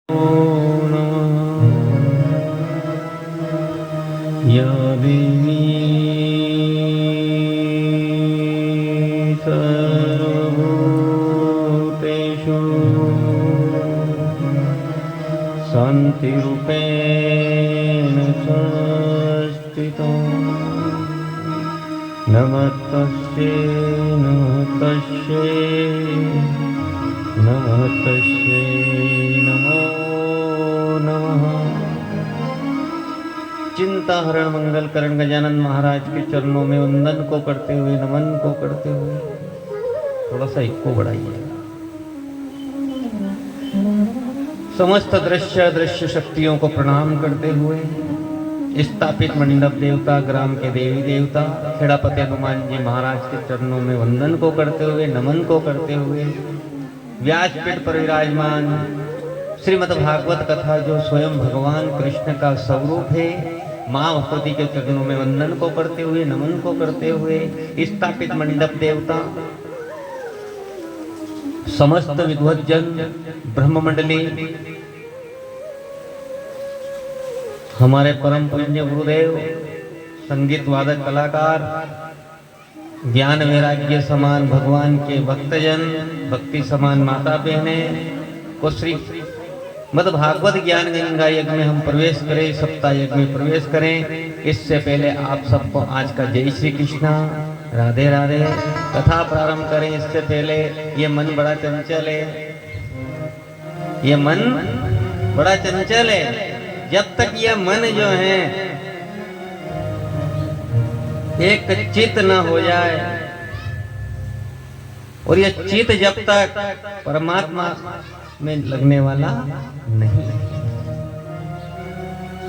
या देवी सर्वभूतेषु शान्तिरूपेण संस्थिता नमस्तस्यै नमस्तस्यै नमस्तस्यै नमो नमः। चिंता हरण मंगल करण गजानन महाराज के चरणों में वंदन को करते हुए, नमन को करते हुए थोड़ा सा इक्को बढ़ाइए। समस्त दृश्य दृश्य शक्तियों को प्रणाम करते हुए, स्थापित मंडप देवता, ग्राम के देवी देवता, खेड़ापति हनुमान जी महाराज के चरणों में वंदन को करते हुए, नमन को करते हुए, व्यासपीठ पर विराजमान श्रीमद् भागवत कथा जो स्वयं भगवान कृष्ण का स्वरूप है, माँ भगवती के चरणों में वंदन को करते हुए, नमन को करते हुए, स्थापित मंडप देवता, समस्त विद्वज्जन, ब्रह्म मंडली, हमारे परम पूज्य गुरुदेव, संगीत वादक कलाकार, ज्ञान वैराग्य समान भगवान के भक्तजन, भक्ति समान माता बहने को श्री मद भागवत ज्ञान गंगा यज्ञ में हम प्रवेश करें, सप्ताह यज्ञ में प्रवेश करें। इससे पहले आप सबको आज का जय श्री कृष्णा, राधे राधे। कथा प्रारंभ करें इससे पहले ये मन बड़ा चंचल है, ये मन बड़ा चंचल है। जब तक ये मन जो है एक चित न हो जाए, और ये चित जब तक परमात्मा में लगने वाला नहीं,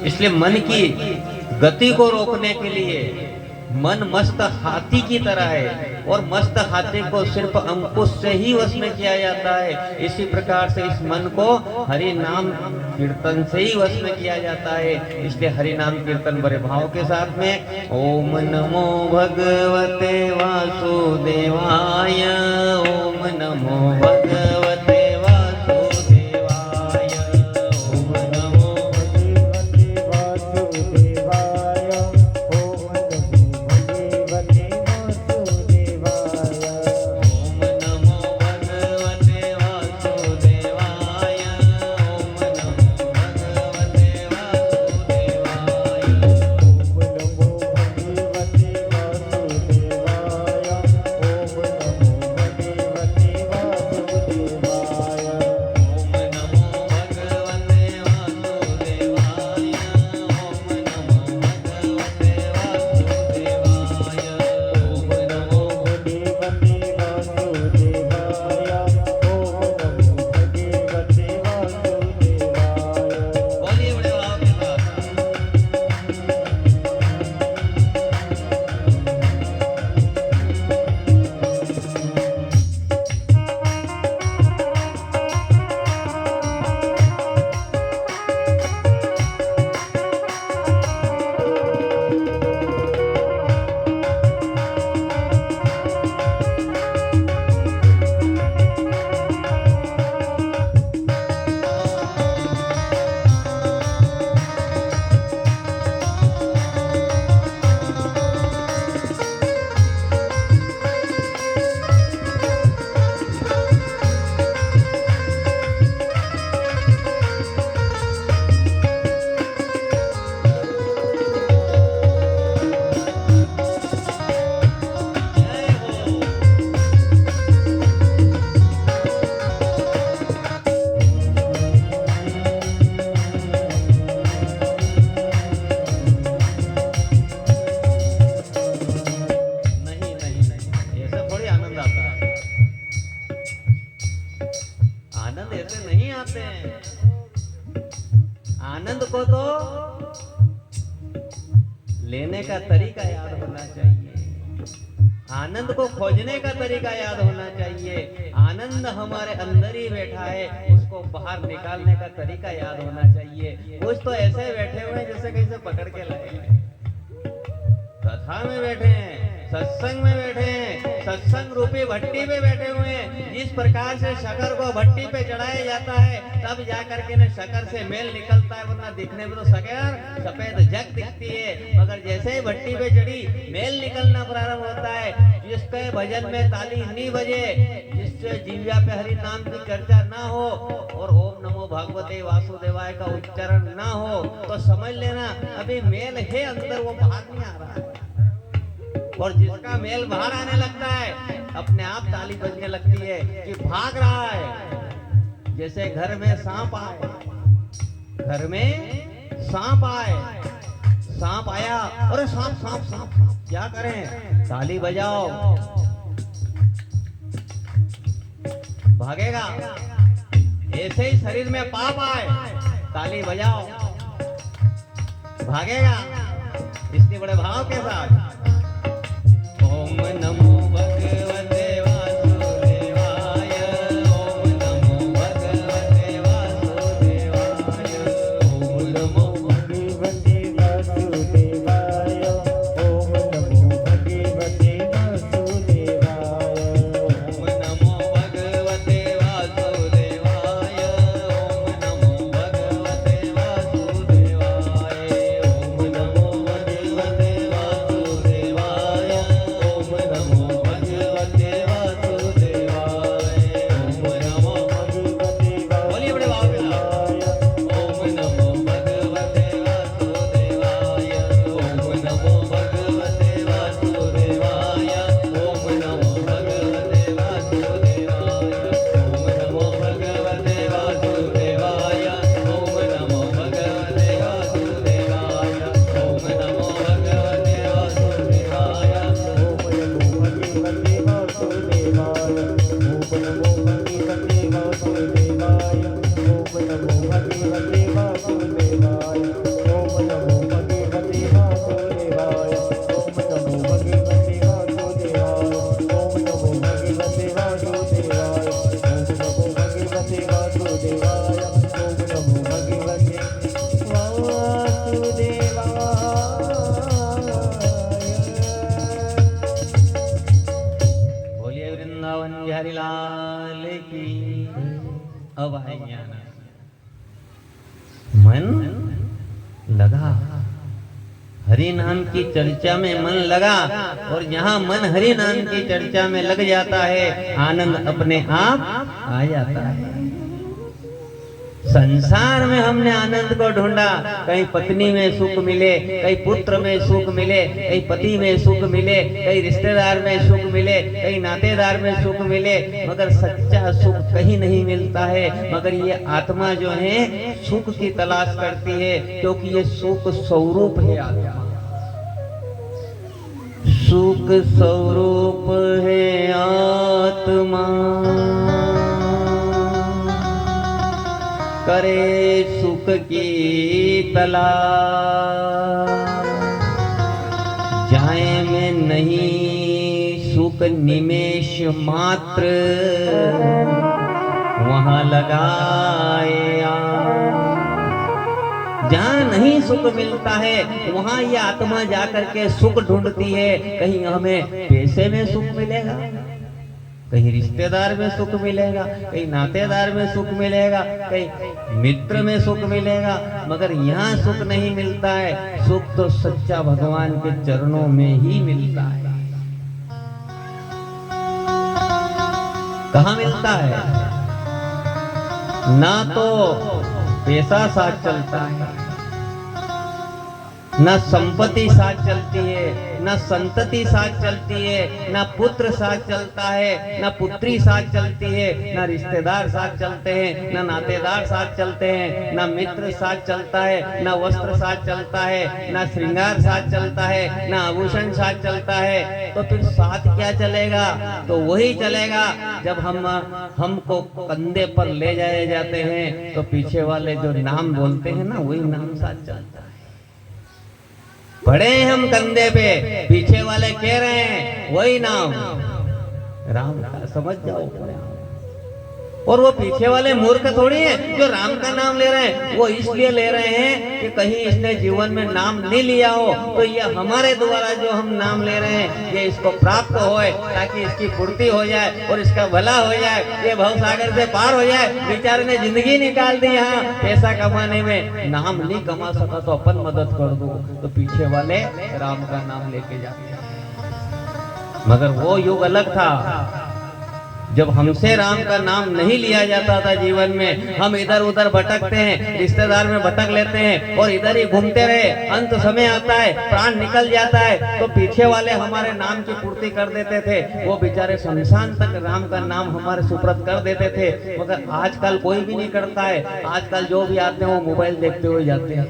इसलिए मन की गति को रोकने के लिए मन मस्त हाथी की तरह है, और मस्त हाथी को सिर्फ अंकुश से ही वश में किया जाता है। इसी प्रकार से इस मन को हरि नाम कीर्तन से ही वश में किया जाता है। इसलिए हरि नाम कीर्तन बड़े भाव के साथ में ओम नमो भगवते वासुदेवाय, ओम नमो भगवते आनंद को तो लेने का तरीका याद होना चाहिए, आनंद को खोजने का तरीका याद होना चाहिए। आनंद हमारे अंदर ही बैठा है, उसको बाहर निकालने का तरीका याद होना चाहिए। कुछ तो ऐसे बैठे हुए हैं जैसे कहीं से पकड़ के लाए, कथा में बैठे हैं, सत्संग में बैठे हैं, सत्संग रूपी भट्टी पे बैठे हुए हैं। जिस प्रकार से शकर को भट्टी पे चढ़ाया जाता है तब जाकर के न शकर से मेल निकलता है, वरना दिखने में तो शकर सफेद जग दिखती है, मगर जैसे ही भट्टी पे चढ़ी मेल निकलना प्रारंभ होता है। जिसके भजन में ताली नहीं बजे, जिससे जीव्या पे हरि नाम की चर्चा ना हो और ओम नमो भगवते वासुदेवाय का उच्चारण ना हो, तो समझ लेना अभी मेल है अंदर, वो बाहर नहीं आ रहा है। और जिसका मेल बाहर आने लगता है अपने आप ताली बजने लगती है कि भाग रहा है। जैसे घर में सांप आए, घर में सांप आए, सांप आया, अरे सांप सांप सांप, क्या करें? ताली बजाओ, भागेगा। ऐसे ही शरीर में पाप आए, ताली बजाओ, भागेगा। इसलिए बड़े भाव के साथ ओम नमो भगवते वासुदेवाय, ओम नमो भगवते वासुदेवाय, ओम नमो भगवते वासुदेवाय, ओम नमो भगवते वासुदेवाय, ओम नमो भगवते वासुदेवाय, ओम नमो भगवते वासुदेवाय, ओम नमो भगवते वासुदेवाय, ओम नमो भगवते वासुदेवाय, ओम नमो भगवते बोलिए बड़े भाव के साथ। ओम नमो भगवते वासुदेवाय, ओम नमो भगवते वासुदेवाय, ओम नमो भगवते वासुदेवाय, ओम नमो भगवते वासुदेवाय, ओम नमो भगवते वासुदेवाय, ओम नमो भगवते वासुदेवाय। ओम नमो भगवते वासुदेवाय, ओम नमो भगवते वासुदेवाय, ओम नमो भगवते वासुदेवाय, ओम नमो भगवते वासुदेवाय, ओम नमो भगवते वासुदेवाय, ओम नमो भगवते वासुदेवाय, ओम नमो भगवते वासुदेवाय, ओम नमो भगवते वासुदेवाय। बोलिए वृंदावन बिहारी लाल की। अब आए ज्ञान, मन लगा, हरि नाम की चर्चा में मन लगा, और जहाँ मन हरि नाम की चर्चा में लग जाता है आनंद अपने आप आ जाता है। संसार में हमने आनंद को ढूंढा, कहीं पत्नी में सुख मिले, कहीं पुत्र में सुख मिले, कहीं पति में सुख मिले, कहीं रिश्तेदार में सुख मिले, कहीं नातेदार में सुख मिले, मगर सच्चा सुख कहीं नहीं मिलता है। मगर ये आत्मा जो है सुख की तलाश करती है, क्योंकि ये सुख स्वरूप है। आत्मा सुख स्वरूप है आत्मा, करे सुख की तलाश, जाए में नहीं सुख निमेष मात्र, वहां लगाए जहाँ नहीं सुख मिलता है वहां ये आत्मा जाकर के सुख ढूंढती है। कहीं हमें पैसे में सुख मिलेगा, कहीं रिश्तेदार में सुख मिलेगा, कहीं नातेदार में सुख मिलेगा, कहीं मित्र में सुख मिलेगा, मगर यहाँ सुख नहीं मिलता है। सुख तो सच्चा भगवान के चरणों में ही मिलता है। कहाँ मिलता है? ना तो पैसा साथ चलता है, न संपत्ति साथ चलती है, न संतति साथ चलती है, न पुत्र साथ चलता है, न पुत्री साथ चलती है, न रिश्तेदार साथ चलते हैं, न नातेदार साथ चलते हैं, न मित्र साथ चलता है, न वस्त्र साथ चलता है, न श्रृंगार साथ चलता है, न आभूषण साथ चलता है। तो फिर साथ क्या चलेगा? तो वही चलेगा जब हमको कंधे पर ले जाए जाते हैं तो पीछे वाले जो नाम बोलते हैं ना, वही नाम साथ चलता है। पड़े हम कंधे पे, पीछे वाले कह रहे हैं वही नाम राम का, समझ जाओ। और वो पीछे वाले मूर्ख थोड़ी है जो राम का नाम ले रहे हैं। वो इसलिए ले रहे हैं कि कहीं इसने जीवन में नाम नहीं लिया हो तो ये हमारे द्वारा जो हम नाम ले रहे हैं ये इसको प्राप्त होए, ताकि इसकी पूर्ति हो जाए और इसका भला हो जाए, ये भवसागर से पार हो जाए। बेचारे ने जिंदगी निकाल दी यहाँ पैसा कमाने में, नाम नहीं कमा सका तो अपन मदद कर दो, तो पीछे वाले राम का नाम लेके जाते हैं। मगर वो युग अलग था जब हमसे राम का नाम नहीं लिया जाता था जीवन में। हम इधर उधर भटकते हैं, रिश्तेदार में भटक लेते हैं और इधर ही घूमते रहे। अंत समय आता है, प्राण निकल जाता है तो पीछे वाले हमारे नाम की पूर्ति कर देते थे। वो बेचारे शमशान तक राम का नाम हमारे सुप्रत कर देते थे। मगर आजकल कोई भी नहीं करता है। आजकल जो भी आते हैं वो मोबाइल देखते हुए जाते हैं।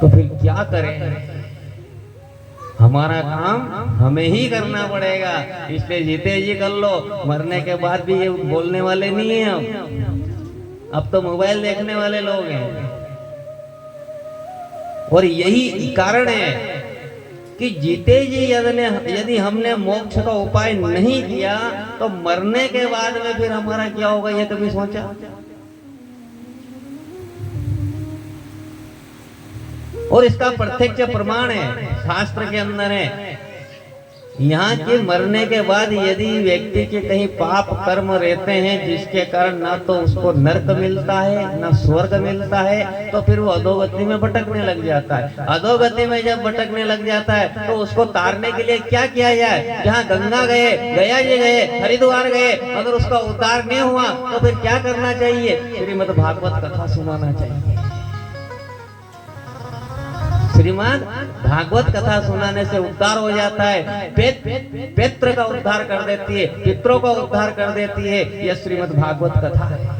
तो फिर क्या करें? हमारा काम हमें ही करना पड़ेगा। इसलिए जीते जी कर लो, मरने के बाद भी ये बोलने वाले नहीं है हम। अब तो मोबाइल देखने वाले लोग हैं। और यही कारण है कि जीते जी यदि हमने मोक्ष का उपाय नहीं किया तो मरने के बाद में फिर हमारा क्या होगा, ये कभी सोचा? और इसका प्रत्यक्ष प्रमाण है, शास्त्र के अंदर है। यहाँ के मरने के बाद यदि व्यक्ति के कहीं पाप कर्म रहते हैं जिसके कारण ना तो उसको नरक मिलता है ना स्वर्ग मिलता है, तो फिर वो अधोगति में भटकने लग जाता है। अधोगति में जब भटकने लग जाता है तो उसको तारने के लिए क्या किया जाए? जहाँ गंगा गए, गया जी गए, हरिद्वार गए, अगर उसका उद्धार नहीं हुआ तो फिर क्या करना चाहिए? श्रीमद् भागवत कथा सुनाना चाहिए। श्रीमद् भागवत कथा सुनाने से उद्धार हो जाता है। पित्र का उद्धार कर देती है, पितरों का उद्धार कर देती है। यह श्रीमद् भागवत कथा है।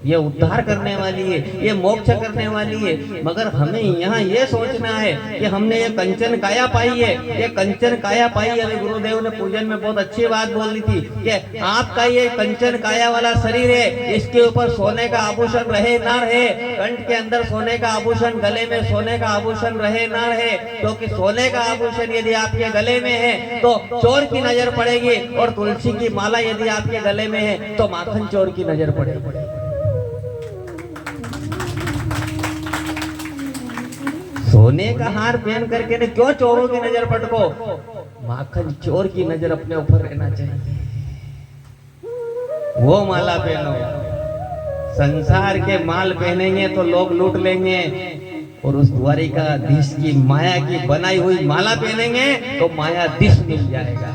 ये उद्धार करने वाली है, ये मोक्ष करने वाली है। मगर हमें यहाँ ये सोचना है कि हमने ये कंचन काया पाई है। ये कंचन काया पाई, हमें गुरुदेव ने पूजन में बहुत अच्छी बात बोली थी कि आपका ये कंचन काया वाला शरीर है, इसके ऊपर सोने का आभूषण रहे ना रहे, कंठ के अंदर सोने का आभूषण, गले में सोने का आभूषण रहे ना रहे, क्योंकि सोने का आभूषण यदि आपके गले में है तो चोर की नजर पड़ेगी, और तुलसी की माला यदि आपके गले में है तो माखन चोर की नजर पड़ेगी। सोने का हार पहन करके ने क्यों चोरों की नजर पटको? माखन चोर की नजर अपने ऊपर रहना चाहिए। वो माला पहनो। संसार के माल पहनेंगे तो लोग लूट लेंगे, और उस द्वारिकाधीश की माया की बनाई हुई माला पहनेंगे तो मायाधीश मिल जाएगा।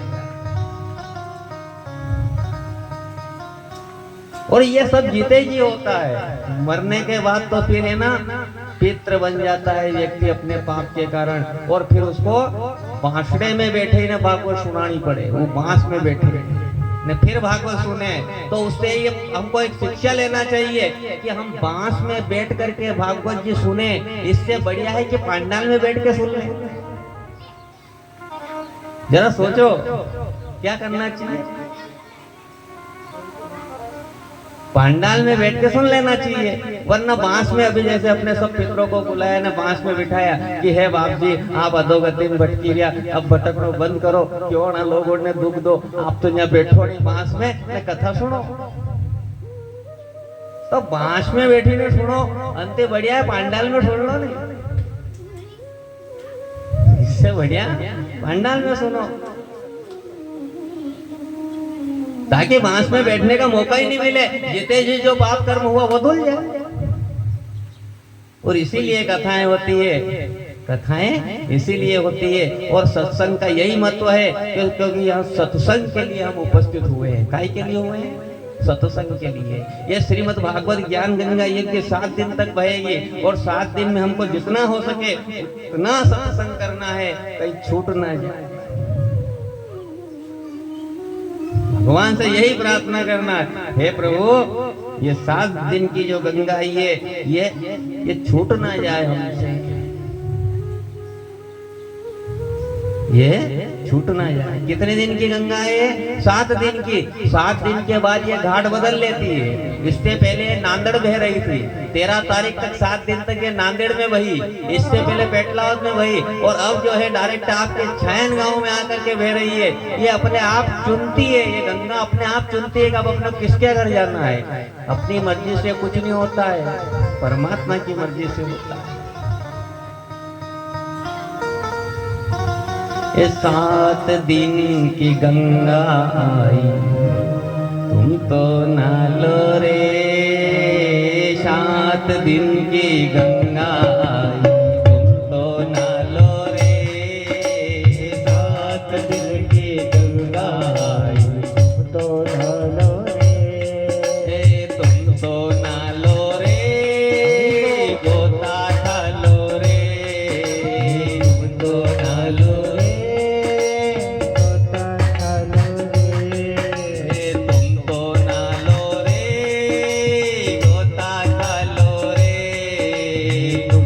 और ये सब जीते जी होता है। मरने के बाद तो फिर है ना, पित्र बन जाता है व्यक्ति अपने पाप के कारण, और फिर उसको बांसुड़े में बैठे ने भागवत सुनानी पड़े। वो बांस में बैठे ने फिर भागवत सुने, तो उससे ये हमको एक शिक्षा लेना चाहिए कि हम बांस में बैठ करके भागवत जी सुने। इससे बढ़िया है कि पंडाल में बैठ के सुन ले। जरा सोचो क्या करना चाहिए। पंडाल में बैठ के सुन लेना चाहिए, वरना बांस में अभी जैसे अपने सब पितरों को बुलाया ना, बांस में बिठाया कि है बाप जी आप अधोगति में भटकी गया, अब भटकना बंद करो, क्यों ना लोगों ने दुख दो, आप तो यहाँ बैठो नहीं बांस में ने कथा सुनो। तो बांस में बैठी ने सुनो, अंते बढ़िया है पंडाल में सुन लो। नहीं इससे बढ़िया पंडाल में सुनो, ताकि बांस में बैठने का मौका ही नहीं मिले। जीते जी जो पाप कर्म हुआ वो धुल जाए। और इसीलिए कथाएं होती है, कथाएं इसीलिए होती है। और सत्संग का यही महत्व है क्योंकि यहाँ सत्संग के लिए हम उपस्थित हुए हैं। काय के लिए हुए हैं? सत्संग के लिए। ये श्रीमद् भागवत ज्ञान गंगा यज्ञ 7 दिन तक बहेगी, और 7 दिन में हमको जितना हो सके उतना सत्संग करना है, कहीं छूट ना जाए। भगवान से यही प्रार्थना करना, हे प्रभु ये 7 दिन की जो गंगा है ये छूट ना जाए हमसे। ये छूट ना जाए। कितने दिन की गंगा है ये? 7 दिन की। 7 दिन के बाद ये घाट बदल लेती है। इससे पहले ये नांदेड़ बह रही थी। 13 तारीख तक 7 दिन तक ये नांदेड़ में बही, इससे पहले पेटलावद में बही, और अब जो है डायरेक्ट आपके छायन गांव में आकर के बह रही है। ये अपने आप चुनती है, ये गंगा अपने आप चुनती है कि अब अपने किसके घर जाना है। अपनी मर्जी से कुछ नहीं होता है, परमात्मा की मर्जी से होता है। ये 7 दिन की गंगा आई, तुम तो नालो रे। 7 दिन की गंगा आई, तुम तो नालो रे। 7 दिन की गंगा आई, तुम तो नालो रे। तुम तो नालो रे, गोता ठालो रे। तुम तो नालो रे, तुम तो नालो रे, गोता ठालो रे। तुम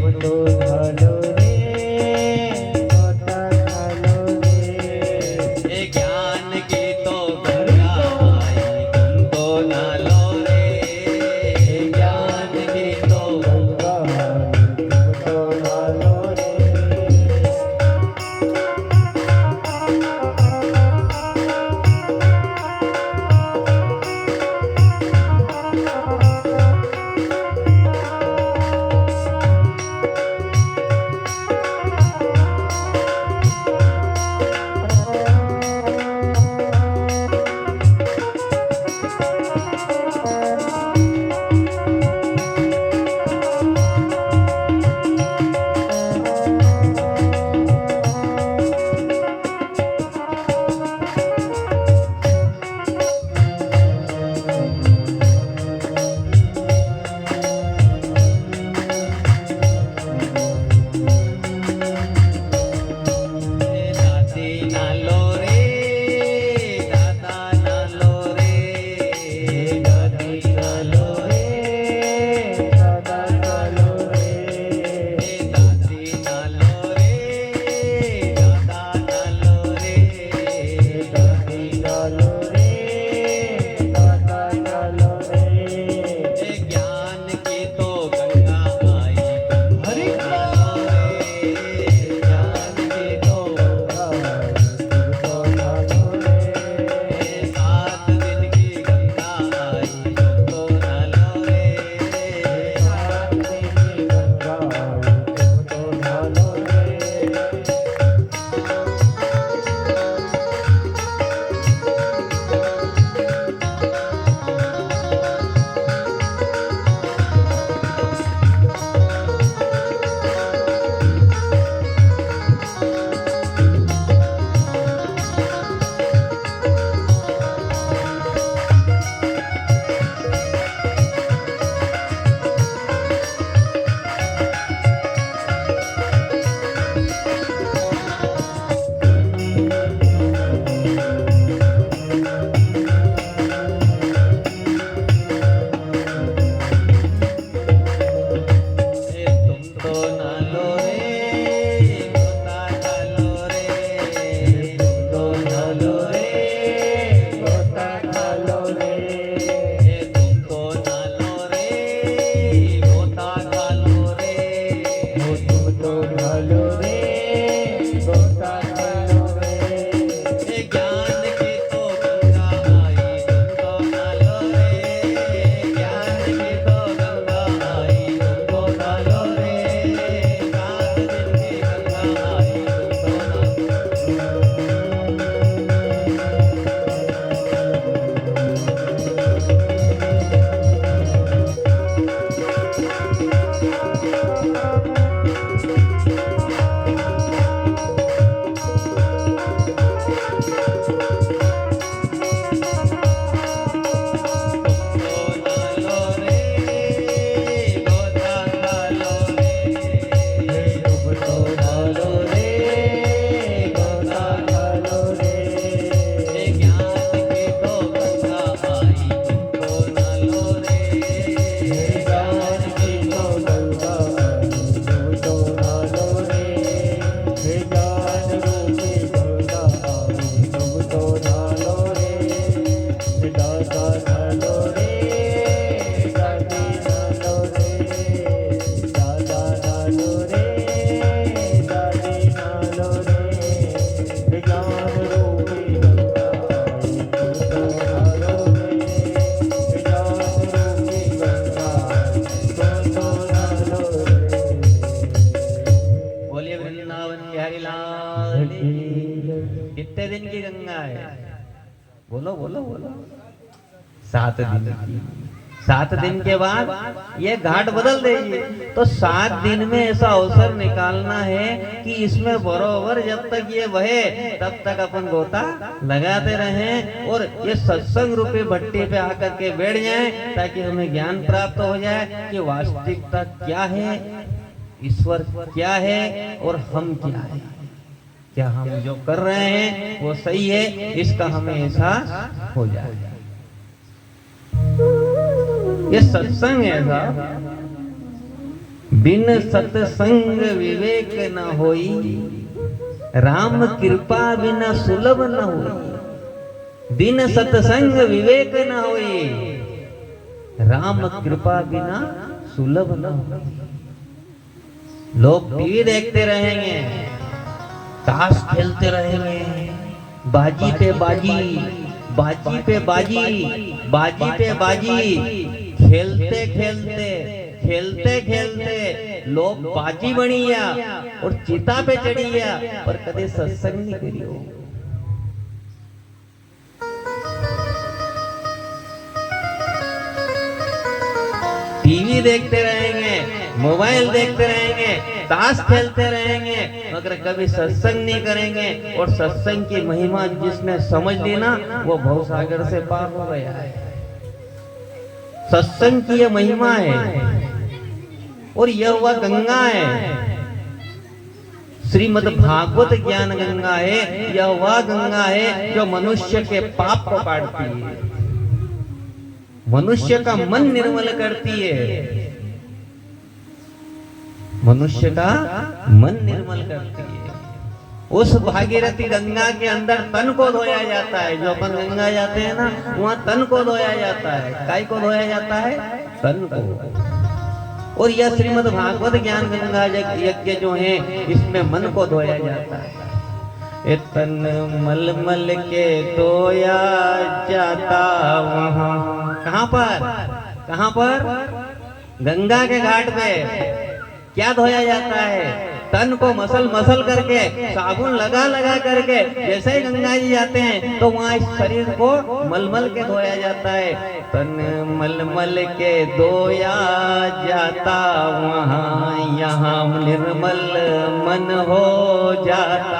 बोलो बोलो बोलो। 7 दिन की। 7 दिन के बाद ये घाट बदल देगी। तो 7 दिन में ऐसा अवसर निकालना है कि इसमें बरोबर जब तक ये बहे तब तक अपन गोता लगाते रहें और ये सत्संग रूपी भट्टी पे आकर के बैठ जाएं, ताकि हमें ज्ञान प्राप्त हो जाए कि वास्तविकता क्या है, ईश्वर क्या है और हम क्या है। क्या हम जो कर रहे हैं वो सही है, इसका हमें एहसास हो जाए। ये सत्संग है साहब। बिन सत्संग विवेक न होई, राम कृपा बिना सुलभ न होई। बिन सत्संग विवेक न होई, राम कृपा बिना सुलभ न होई। लोग टीवी देखते रहेंगे, ताश खेलते रहेंगे, बाजी पे बाजी, बाजी पे बाजी, बाजी पे बाजी, खेलते खेलते खेलते खेलते लोग बाजी बनी गया और चिता पे चढ़ी गया, पर कदे सत्संग नहीं करियो। टीवी देखते रहेंगे, मोबाइल देखते रहेंगे, ताश खेलते रहेंगे, मगर कभी सत्संग नहीं करेंगे। और सत्संग की महिमा जिसने समझ ली ना, वो भवसागर से पार हो गया है। सत्संग की ये महिमा है और यह वह गंगा है, श्रीमद् भागवत ज्ञान गंगा है। यह वह गंगा है जो मनुष्य के पाप को काटती है, मनुष्य का मन निर्मल करती है, मनुष्य का मन निर्मल करती है। उस भागीरथी गंगा के अंदर तन को धोया जाता है। जो अपन गंगा जाते हैं ना, वहाँ तन को धोया जाता है। काय को धोया जाता है? तन को। और यह श्रीमद् भागवत ज्ञान गंगा यज्ञ जो है, इसमें मन को धोया जाता है। तन मल मल के धोया जाता वहाँ। कहाँ पर? कहाँ पर? गंगा के घाट पे। क्या धोया जाता है? तन को मसल मसल करके, साबुन लगा लगा करके। जैसे ही गंगा जी जाते हैं तो वहाँ इस शरीर को मलमल के धोया जाता है। तन मलमल के धोया जाता वहाँ, यहाँ निर्मल मन हो जाता है।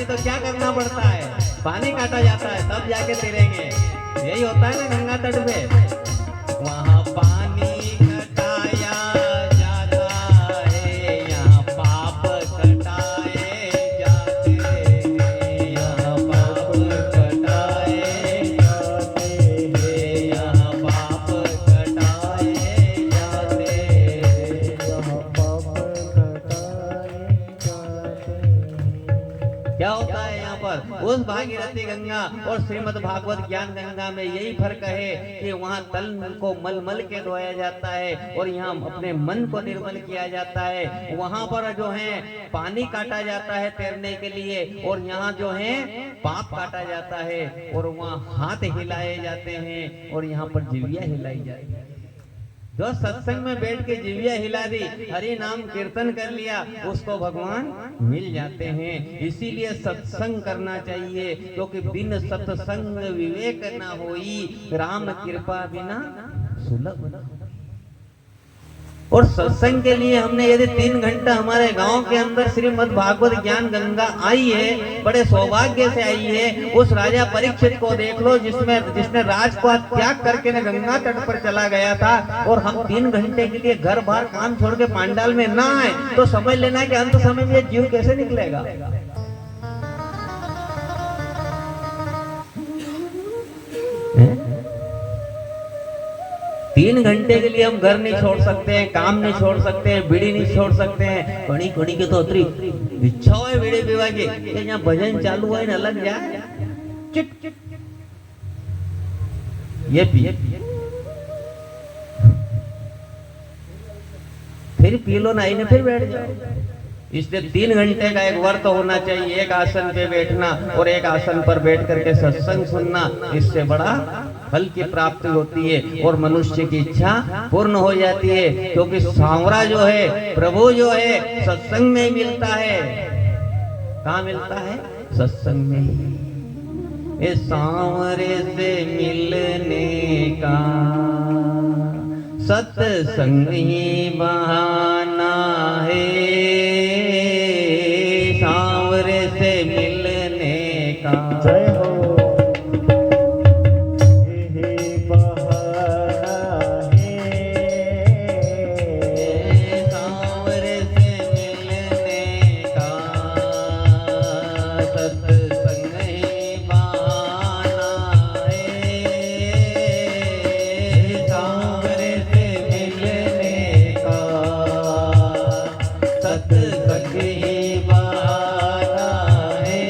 तो क्या करना पड़ता है? पानी काटा जाता है, तब जाके तैरेंगे। यही होता है ना गंगा तट पे। वहाँ पानी कटाया जाता है, यहाँ पाप कटाए जाते हैं। यहाँ पाप कटाए जाते हैं, यहाँ पाप कटाए जाते हैं, यहाँ पाप कटाए जाते हैं। क्या होता है यहाँ पर? उस भागीरथी गंगा और श्रीमद् भागवत ज्ञान गंगा में यही फर्क है कि वहाँ तन को मल के धोया जाता है और यहाँ अपने मन को निर्मल किया जाता है। वहाँ पर जो है पानी काटा जाता है तैरने के लिए, और यहाँ जो है पाप काटा जाता है, और वहाँ हाथ हिलाए जाते हैं और यहाँ पर जिविया हिलाई जाती है। जो सत्संग में बैठ के जिविया हिला दी, हरि नाम कीर्तन कर लिया, उसको भगवान मिल जाते हैं। इसीलिए सत्संग करना चाहिए, क्योंकि बिन सत्संग विवेक ना होई, राम कृपा बिना सुलभ न। और सत्संग के लिए हमने यदि 3 घंटा हमारे गांव के अंदर श्रीमद् भागवत ज्ञान गंगा आई है, बड़े सौभाग्य से आई है। उस राजा परीक्षित को देख लो, जिसने राज को त्याग करके न गंगा तट पर चला गया था, और हम 3 घंटे के लिए घर बार काम छोड़ के पांडाल में ना आए, तो समझ लेना कि अंत समय में जीव कैसे निकलेगा। है? 3 घंटे के लिए हम घर नहीं छोड़ सकते हैं, काम नहीं छोड़ सकते हैं, बीड़ी नहीं छोड़ सकते हैं। कड़ी कड़ी के तो अतरी इच्छा है बीड़ी पीवा की, यहाँ भजन चालू है ना लग जाए चिट ये पिए, फिर पी लो नहीं ना, फिर बैठ जाओ। इसलिए 3 घंटे का एक व्रत होना चाहिए, एक आसन पे बैठना और एक आसन पर बैठ करके सत्संग सुनना। इससे बड़ा फल की प्राप्ति होती है और मनुष्य की इच्छा पूर्ण हो जाती है, क्योंकि सांवरा जो है, प्रभु जो है, सत्संग में मिलता है। कहाँ मिलता है? सत्संग में। इस सांवरे से मिलने का सत्संग ही बहाना है, सांवरे से मिलने का। जय हो। यही बहाना है, सांवरे से मिलने का सत्संग ही बहाना है, सांवरे से मिलने का सत्संग ही बहाना है,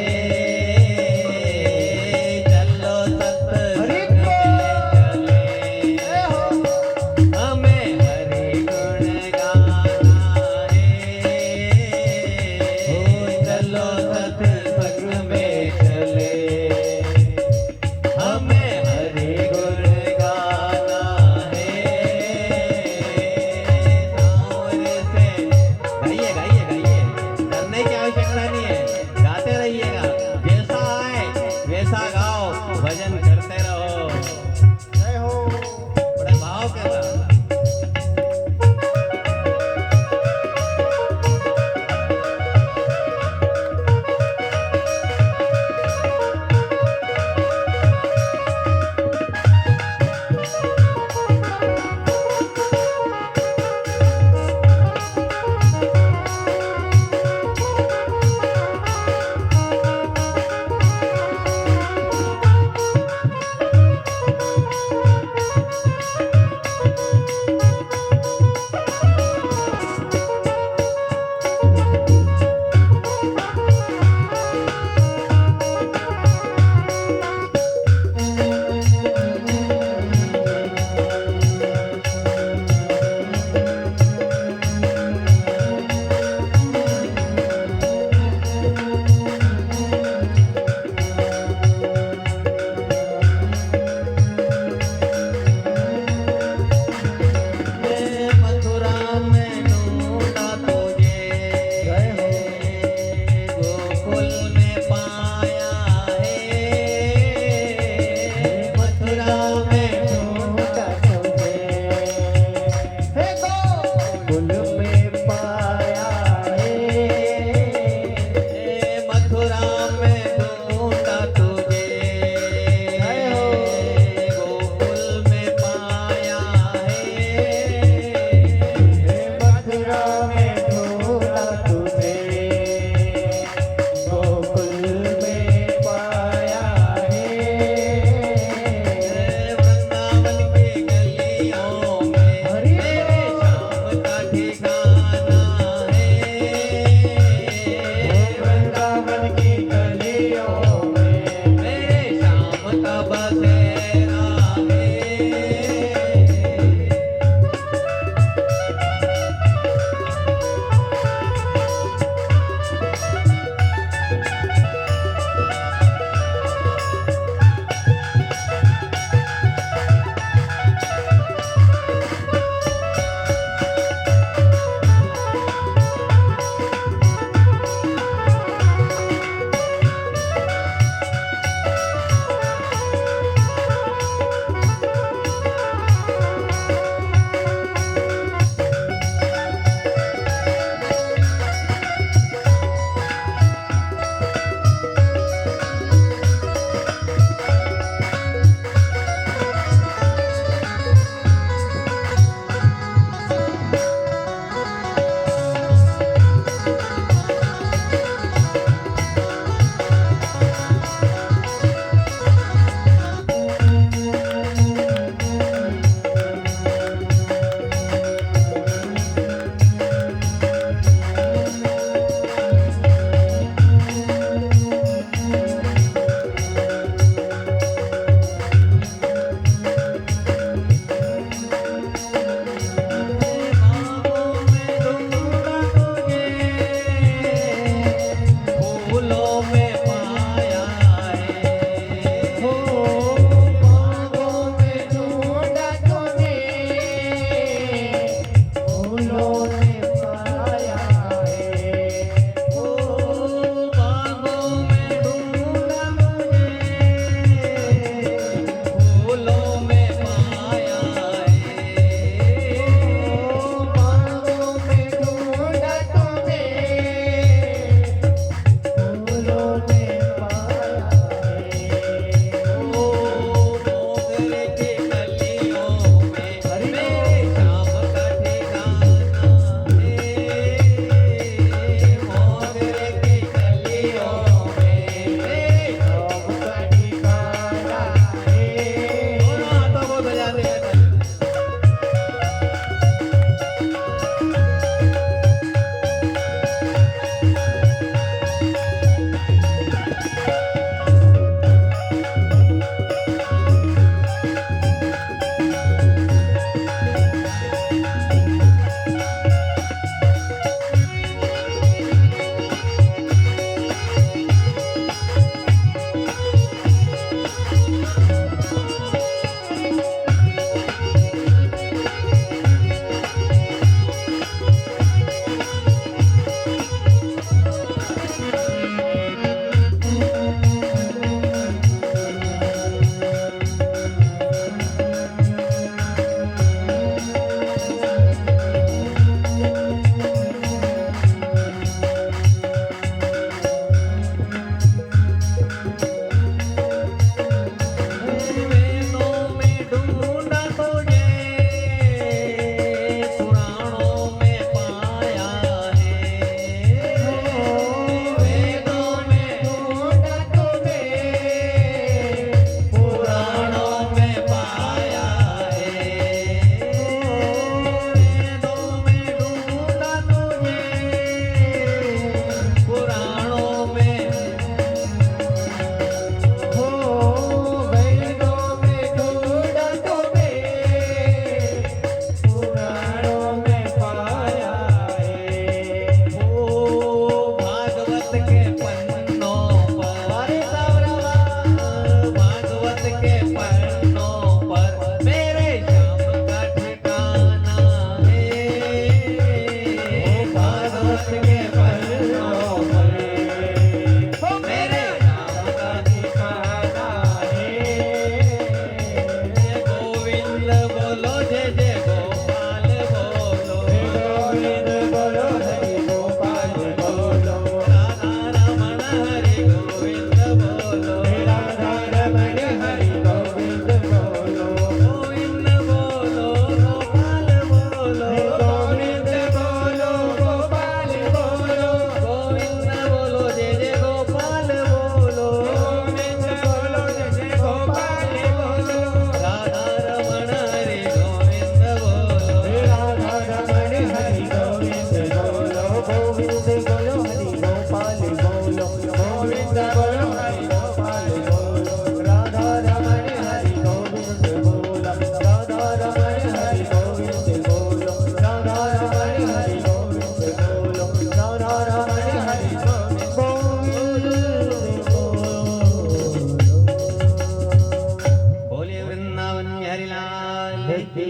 की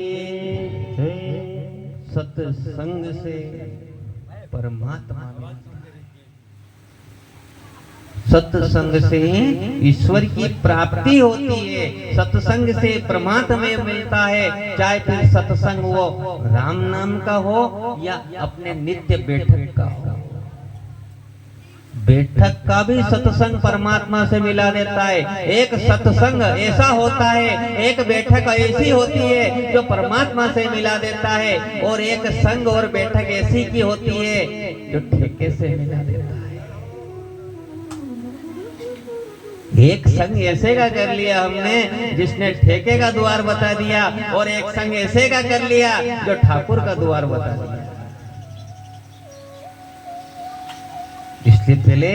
सत्संग से परमात्मा मिलता है, सत्संग से ईश्वर की प्राप्ति होती है, सत्संग से परमात्मा मिलता है। चाहे फिर सत्संग वो राम नाम का हो या अपने नित्य बैठक का हो। बैठक का भी सत्संग परमात्मा से मिला देता है। एक सत्संग ऐसा होता है, एक बैठक ऐसी होती है जो परमात्मा से मिला देता है, और एक संग और बैठक ऐसी की होती है जो ठेके से मिला देता है। एक संग ऐसे का कर लिया हमने जिसने ठेके का द्वार बता दिया, और एक संग ऐसे का कर लिया जो ठाकुर का द्वार बता दिया। इसलिए पहले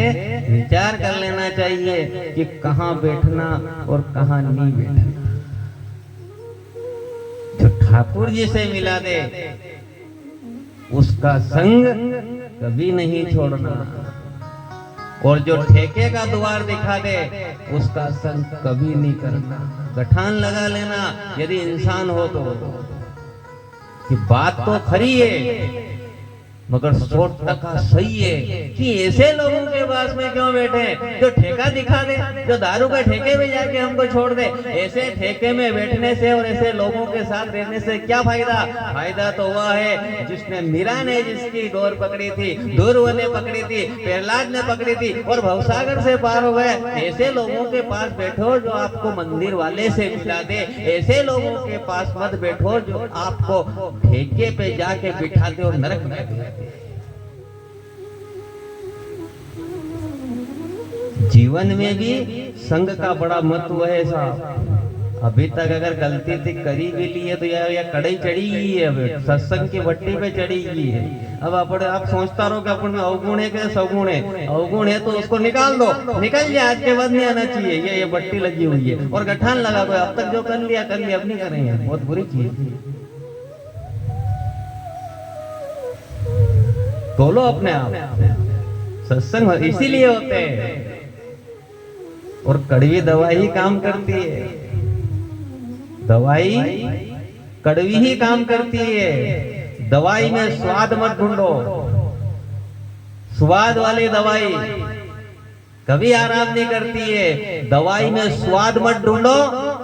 विचार कर लेना चाहिए कि कहाँ बैठना और कहाँ नहीं बैठना। जो ठाकुर जी से मिला दे उसका संग कभी नहीं छोड़ना, और जो ठेके का द्वार दिखा दे उसका संग कभी नहीं करना। गठान लगा लेना यदि इंसान हो तो कि बात तो खरी है मगर 100% सही है कि ऐसे लोगों के पास में क्यों बैठे जो ठेका दिखा दे, जो दारू के ठेके में जाके हमको छोड़ दे। ऐसे ठेके में बैठने से और ऐसे लोगों के साथ रहने से क्या फायदा? फायदा तो वह है जिसने मीरा ने जिसकी डोर पकड़ी थी, दुर्व ने पकड़ी थी, प्रहलाद ने पकड़ी थी और भवसागर से पार हो गए। ऐसे लोगों के पास बैठो जो आपको मंदिर वाले से मिला दे। ऐसे लोगों के पास मत बैठो जो आपको ठेके पे जाके बिठा दे और नरक में दे। जीवन में भी संग का बड़ा महत्व है साहब। अभी तक अगर गलती थी करी भी ली है तो या कड़ई चढ़ी गई है, अब सत्संग की भट्टी पे चढ़ी गई है। अब आप सोचता रहो कि अपन में अवगुण है कि सवगुण है। अवगुण है तो उसको निकाल दो, निकल जाए, आज के बाद नहीं आना चाहिए। ये भट्टी लगी हुई है और गठान लगा हुआ है। अब तक जो कर लिया अब नहीं करेंगे, बहुत बुरी चीज। बोलो अपने आप, सत्संग इसीलिए होते हैं और कड़वी दवाई ही काम करती है। दवाई कड़वी ही काम करती है। दवाई में स्वाद मत ढूंढो, स्वाद वाली दवाई कभी आराम नहीं करती है। दवाई में स्वाद मत ढूंढो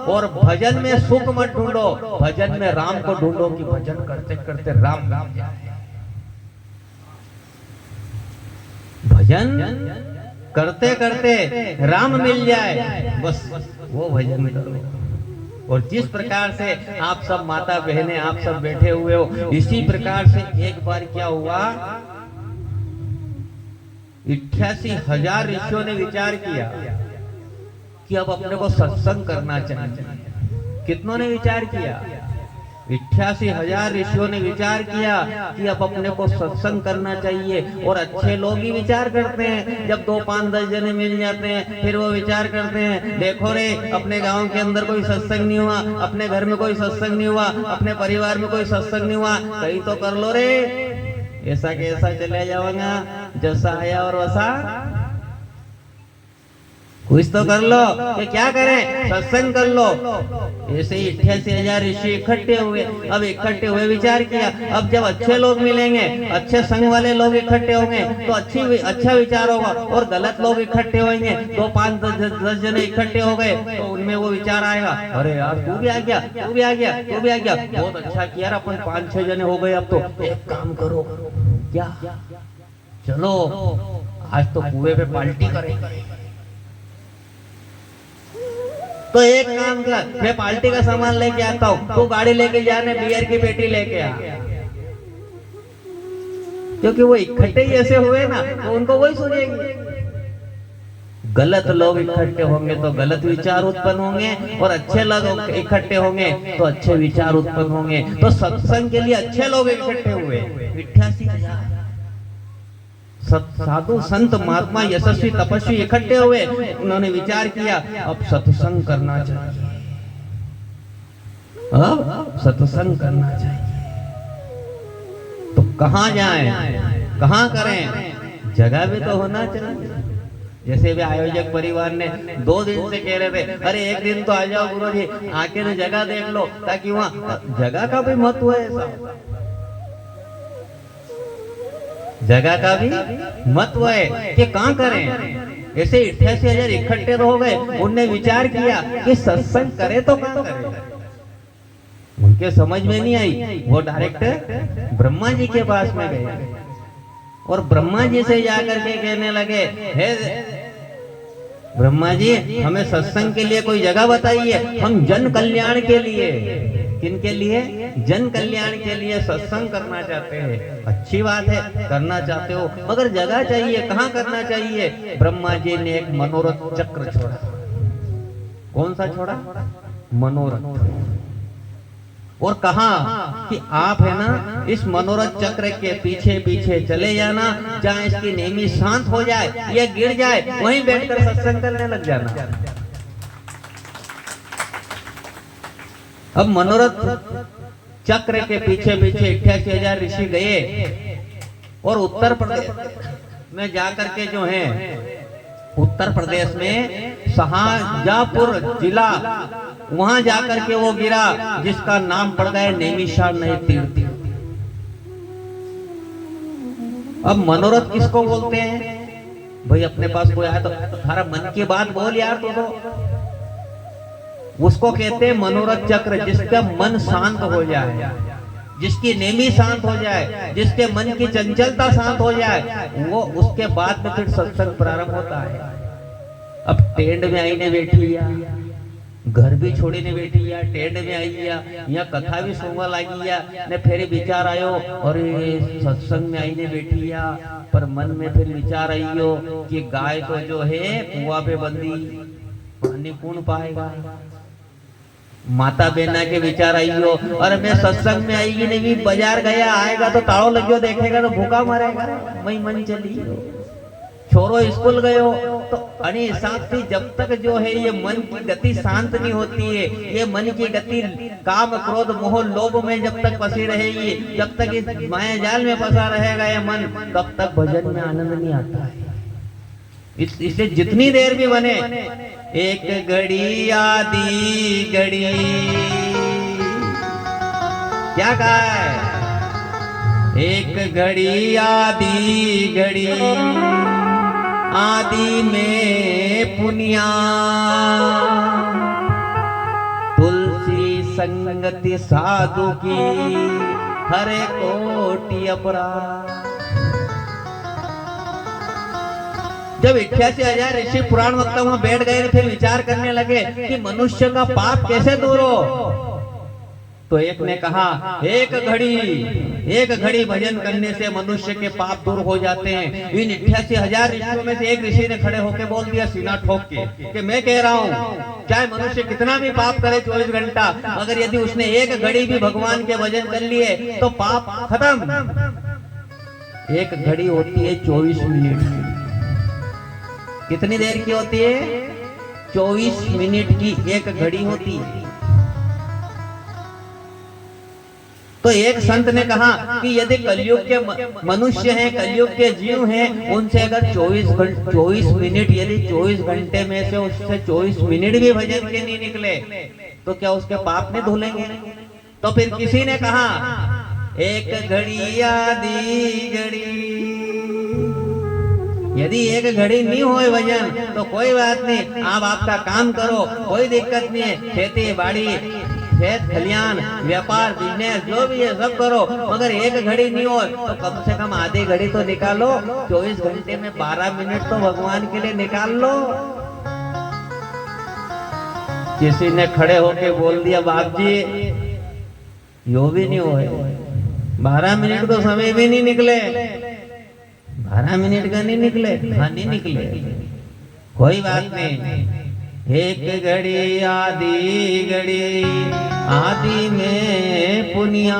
और भजन में सुख मत ढूंढो। भजन में राम को ढूंढो कि भजन करते करते राम राम जाए। भजन करते करते राम मिल जाए, बस वो भजन करो। और जिस प्रकार से आप सब माता बहनें आप सब बैठे हुए हो, इसी प्रकार से एक बार क्या हुआ, 88,000 ऋषियों ने विचार किया कि अब अपने को सत्संग करना चाहिए। कितनों ने विचार किया? 88,000 ऋषियों ने विचार किया कि अब अपने को सत्संग करना चाहिए। और अच्छे लोग ही विचार करते हैं। जब 2, 5, 10 जने मिल जाते हैं फिर वो विचार करते हैं, देखो रे अपने गांव के अंदर कोई सत्संग नहीं हुआ, अपने घर में कोई सत्संग नहीं हुआ, अपने परिवार में कोई सत्संग नहीं हुआ, कहीं तो कर लो रे। ऐसा कैसा चले जाऊंगा, जैसा आया और वैसा कुछ तो कर लो। कि क्या करें? सत्संग कर लो। ऐसे ही 88,000 ऋषि इकट्ठे हुए। अब इकट्ठे हुए विचार किया, अब जब अच्छे लोग मिलेंगे, अच्छे संग वाले लोग इकट्ठे होंगे तो अच्छा विचार होगा। और गलत लोग इकट्ठे होंगे, 2, 5, 10 जने इकट्ठे हो गए तो उनमें वो विचार आएगा, अरे यार तू भी आ गया, तू भी आ गया, तू भी आ गया, बहुत अच्छा किया, अपन 5-6 जने हो गए। अब तो एक काम करो, क्या चलो आज तो कुएं पे पार्टी करेंगे। तो एक काम कर, मैं पार्टी का सामान लेके आता हूँ, तू गाड़ी लेके जाने बियर की पेटी लेके आ। क्योंकि वो इकट्ठे ही ऐसे हुए ना तो उनको वही सुनेंगे। गलत लोग इकट्ठे होंगे तो गलत विचार उत्पन्न होंगे और अच्छे लोग इकट्ठे होंगे तो अच्छे विचार उत्पन्न होंगे। तो सत्संग के लिए अच्छे लोग इकट्ठे हुए 88,000 साधु संत महात्मा यशस्वी तपस्वी इकट्ठे हुए। उन्होंने विचार किया अब सत्संग करना चाहिए, अब सत्संग करना चाहिए। तो कहाँ जाएं, कहाँ करें? जगह भी तो होना चाहिए। जैसे भी आयोजक परिवार ने 2 दिन से कह रहे थे, अरे एक दिन तो आ जाओ गुरु जी, आके तो जगह देख लो, ताकि वहाँ जगह का भी महत्व है। ऐसा जगह का भी महत्व है कि कहाँ करें। ऐसे 88,000 इकट्ठे तो हो गए, उनने विचार किया कि सत्संग करे तो कहाँ करें। उनके समझ में नहीं आई, वो डायरेक्ट ब्रह्मा जी के पास में गए और ब्रह्मा जी से जाकर के कहने लगे, हे ब्रह्मा जी, हमें सत्संग के लिए कोई जगह बताइए, हम जन कल्याण के लिए, किनके लिए, जन कल्याण के लिए सत्संग करना चाहते हैं। अच्छी बात है, करना चाहते हो, मगर जगह चाहिए, कहाँ करना चाहिए। ब्रह्मा जी ने एक मनोरथ चक्र छोड़ा। कौन सा छोड़ा? मनोरथ। और कहा कि आप है ना, इस मनोरथ चक्र के पीछे पीछे चले जाना, जहाँ इसकी नेमी शांत हो जाए या गिर जाए, वहीं बैठकर सत्संग करने लग जाना। अब मनोरथ चक्र के पीछे पीछे 88,000 ऋषि गए और उत्तर प्रदेश में जाकर के जो है, उत्तर प्रदेश में शाहजहांपुर जिला, वहां जाकर के वो गिरा, जिसका नाम पड़ गया नैमिषारण्य नए तीर्थ। अब मनोरथ किसको बोलते हैं भाई? अपने पास कोई आया तो थारा मन की बात बोल यार, तो उसको कहते हैं मनोरथ चक्र। जिसका मन शांत हो जाए, जिसकी नेमी शांत हो जाए, जिसके मन की चंचलता शांत हो जाए, वो उसके बाद में फिर सत्संग प्रारंभ होता है। अब टेंट में आई ने बैठी या घर भी छोड़ी ने बैठी या टेंट में आई या कथा भी सुनवा लगी या ने फिर विचार आयो और सत्संग में आई ने बैठी या, पर मन में फिर विचार आइयो कि गाय तो जो है कुआं पे बंदी, पानी कौन पाएगा। माता बहना के विचार आइयो, और मैं सत्संग में आएगी नहीं, बाजार गया आएगा तो ताड़ो लगियो, देखेगा तो भूखा मरेगा, वही मन चली। छोरो स्कूल गयो तो अने हिसाब से जब तक जो है ये मन की गति शांत नहीं होती है, ये मन की गति काम क्रोध मोह लोभ में जब तक फंसी रहेगी, जब तक इस माया जाल में फंसा रहेगा ये मन, तब तक भजन में आनंद नहीं आता है। इसलिए जितनी देर भी बने, एक घड़ी आधी घड़ी, क्या कहा है? एक घड़ी आधी घड़ी, आदि में पुनिया, तुलसी संगति साधु की, हरे कोटि अपराध। जब 88,000 ऋषि पुराण वक्ता वहां बैठ गए, फिर विचार करने लगे कि मनुष्य का पाप कैसे दूर हो। तो एक ने कहा, एक घड़ी भजन करने से मनुष्य के पाप दूर हो जाते हैं। इन 88,000 ऋषियों में से एक ऋषि ने खड़े होकर बोल दिया सीना ठोक के कि मैं कह रहा हूँ, चाहे मनुष्य कितना भी पाप करे 24 घंटा, मगर यदि उसने एक घड़ी भी भगवान के भजन कर लिए तो पाप खत्म। एक घड़ी होती है 24 मिनट की। कितनी देर की होती है? 24 मिनट की एक घड़ी होती है। तो एक संत ने कहा कि यदि कलयुग के मनुष्य हैं, कलयुग के जीव हैं, उनसे अगर 24 मिनट, यदि 24 घंटे में से उससे 24 मिनट भी भजन के नहीं निकले तो क्या उसके पाप नहीं धुलेंगे? तो फिर किसी ने कहा, एक घड़ी आधी घड़ी, यदि एक घड़ी नहीं हो भजन तो कोई बात नहीं, आप आपका काम करो, कोई दिक्कत नहीं है, खेती बाड़ी, खेत खलियान, व्यापार, बिजनेस, जो भी है सब करो, मगर एक घड़ी नहीं हो तो कम से कम आधी घड़ी तो निकालो। 24 घंटे में 12 मिनट तो भगवान के लिए निकाल लो। किसी ने खड़े होके बोल दिया, बाप जी यो भी नहीं हो, 12 मिनट तो समय भी नहीं निकले, 12 मिनट का नहीं निकले, हाँ नहीं निकले, कोई बात नहीं। एक घड़ी आधी घड़ी, आदि में पुनिया,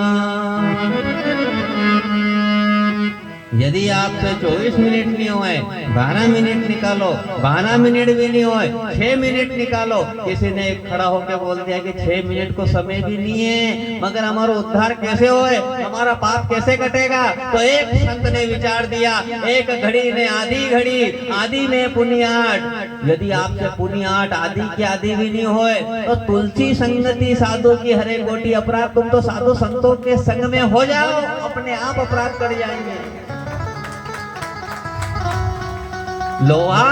यदि आपसे 24 मिनट नहीं हुए, 12 मिनट निकालो, 12 मिनट भी नहीं हुए, 6 मिनट निकालो। किसी ने खड़ा होकर बोल दिया कि 6 मिनट को समय भी नहीं है, मगर हमारा उद्धार कैसे होए, हमारा पाप कैसे कटेगा? तो एक संत ने विचार दिया, एक घड़ी ने आधी घड़ी, आधी ने पुनियाट। यदि आपसे पुनियाट आधी की आधी भी नहीं होए, तो तुलसी संगति साधु की हरे कोटि अपराध। तुम तो साधु संतों के संग में हो जाओ, अपने आप अपराध कर जाएंगे। लोहा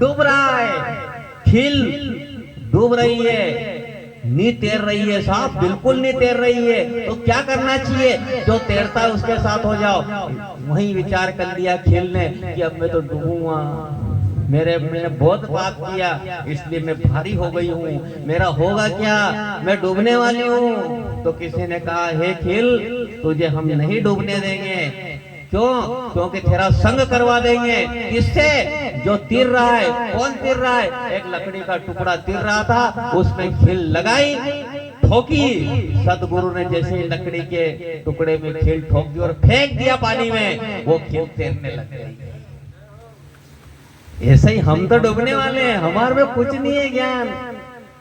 डूब रहा है, खिल डूब रही है, नहीं तैर रही है, सांप बिल्कुल नहीं तैर रही है, तो क्या करना चाहिए? जो तैरता है उसके साथ हो जाओ। वही विचार कर लिया खिल ने कि अब मैं तो डूबूंगा, मैंने बहुत पाप किया, इसलिए मैं भारी हो गई हूँ, मेरा होगा क्या, मैं डूबने वाली हूँ। तो किसी ने कहा, हे खिल, तुझे हम नहीं डूबने देंगे। क्यों? क्योंकि तेरा संग करवा देंगे। किससे? जो तीर रहा है। कौन तीर रहा है? एक लकड़ी का टुकड़ा तीर रहा था, उसमें खिल लगाई, ठोकी। सदगुरु ने जैसे ही लकड़ी के टुकड़े में खिल ठोक दी और फेंक दिया पानी में, वो खिल तैरने लग गई। ऐसे ही हम तो डूबने वाले हैं, हमारे में कुछ नहीं है ज्ञान,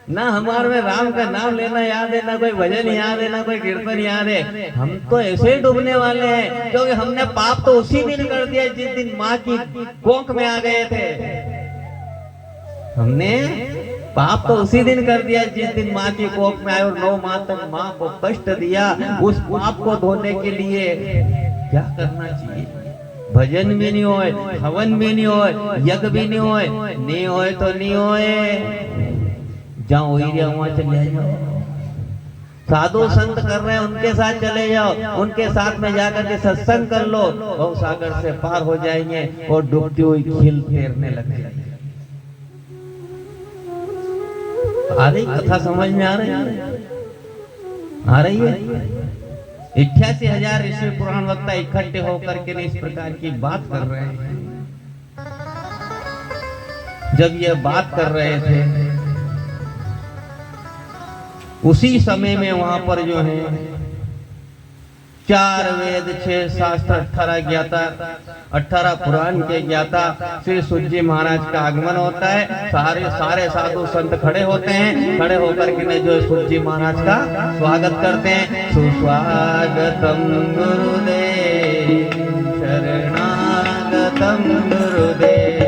ना हमारे में राम का नाम लेना याद है, ना कोई भजन याद है, ना कोई कीर्तन याद है। हम तो ऐसे ही डूबने वाले हैं, क्योंकि हमने पाप तो उसी दिन कर दिया जिस दिन माँ की कोख में आ गए थे। हमने पाप तो उसी दिन कर दिया जिस दिन माँ की कोख में आए और 9 माह तक माँ को कष्ट दिया। उस पाप को धोने के लिए क्या करना चाहिए? भजन भी नहीं होए, हवन भी नहीं होए, यज्ञ भी नहीं होए, नहीं होए तो नहीं होए, जहाँ हो ही गया वहां चले जाओ। साधु संत कर रहे हैं, उनके साथ चले जाओ, उनके साथ में जाकर के सत्संग कर लो, भव सागर से पार हो जाएंगे और डूबती हुई खिल तैरने लगेगी। आ रही कथा समझ में? आ रही है। 88,000 ऋषि पुराण वक्ता इकट्ठे होकर के इस प्रकार की बात कर रहे हैं। जब ये बात कर रहे थे, उसी समय में वहां पर जो है 4 वेद 6 शास्त्र 18 ज्ञाता 18 पुराण के ज्ञाता श्री सूत जी महाराज का आगमन होता है। सारे साधु संत खड़े होते हैं, खड़े होकर के जो सूत जी महाराज का स्वागत करते हैं। सुस्वागतम गुरुदेव, शरणागतम गुरुदेव,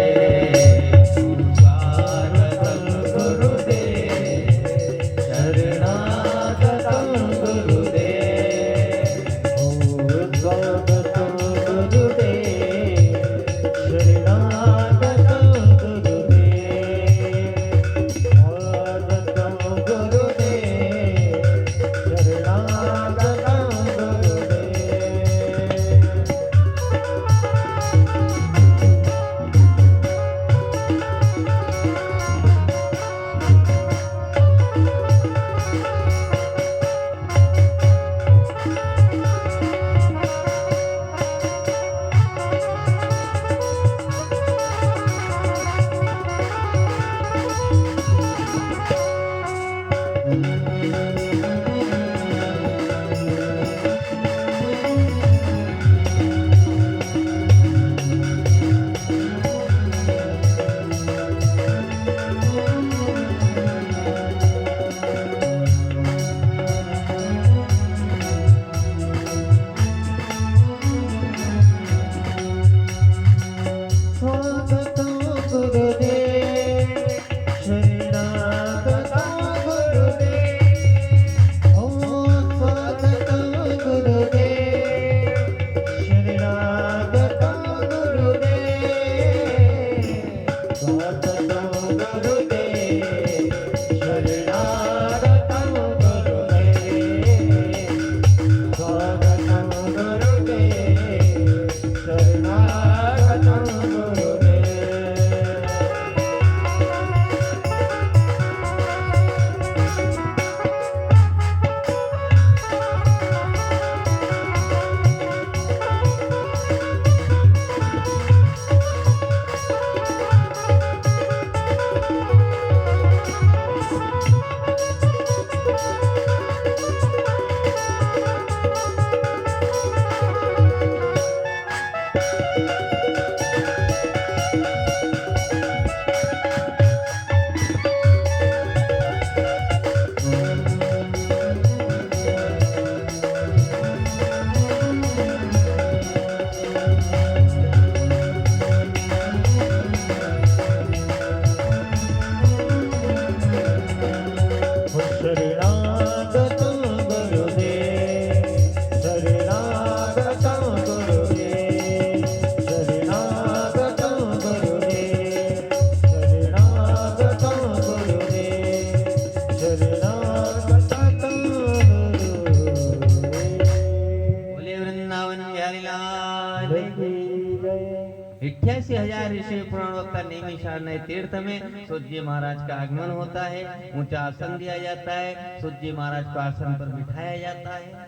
88,000 ऋषि पुराण वक्ता नैमिषारण्य तीर्थ में सूत जी महाराज का आगमन होता है। ऊंचा आसन दिया जाता है, सूत जी महाराज को आसन पर बिठाया जाता है।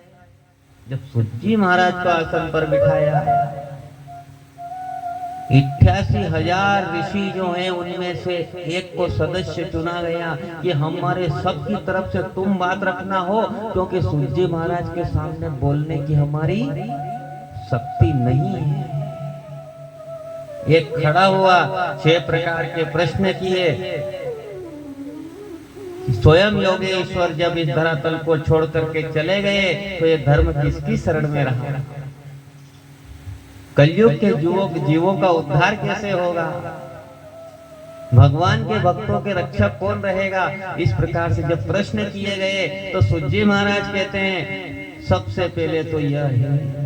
जब सूत जी महाराज को आसन पर बिठाया, 88,000 ऋषि जो हैं उनमें से एक को सदस्य चुना गया कि हमारे सबकी तरफ से तुम बात रखना हो, क्योंकि सूत जी महाराज के सामने बोलने की हमारी शक्ति नहीं है। एक खड़ा हुआ, 6 प्रकार के प्रश्न किए। स्वयं योगेश्वर जब इस धरातल को छोड़ करके चले गए तो ये धर्म किसकी शरण में रहा? कलयुग के जीवों का उद्धार कैसे होगा? भगवान के भक्तों के रक्षक कौन रहेगा? इस प्रकार से जब प्रश्न किए गए तो सूत जी महाराज कहते हैं सबसे पहले तो यह है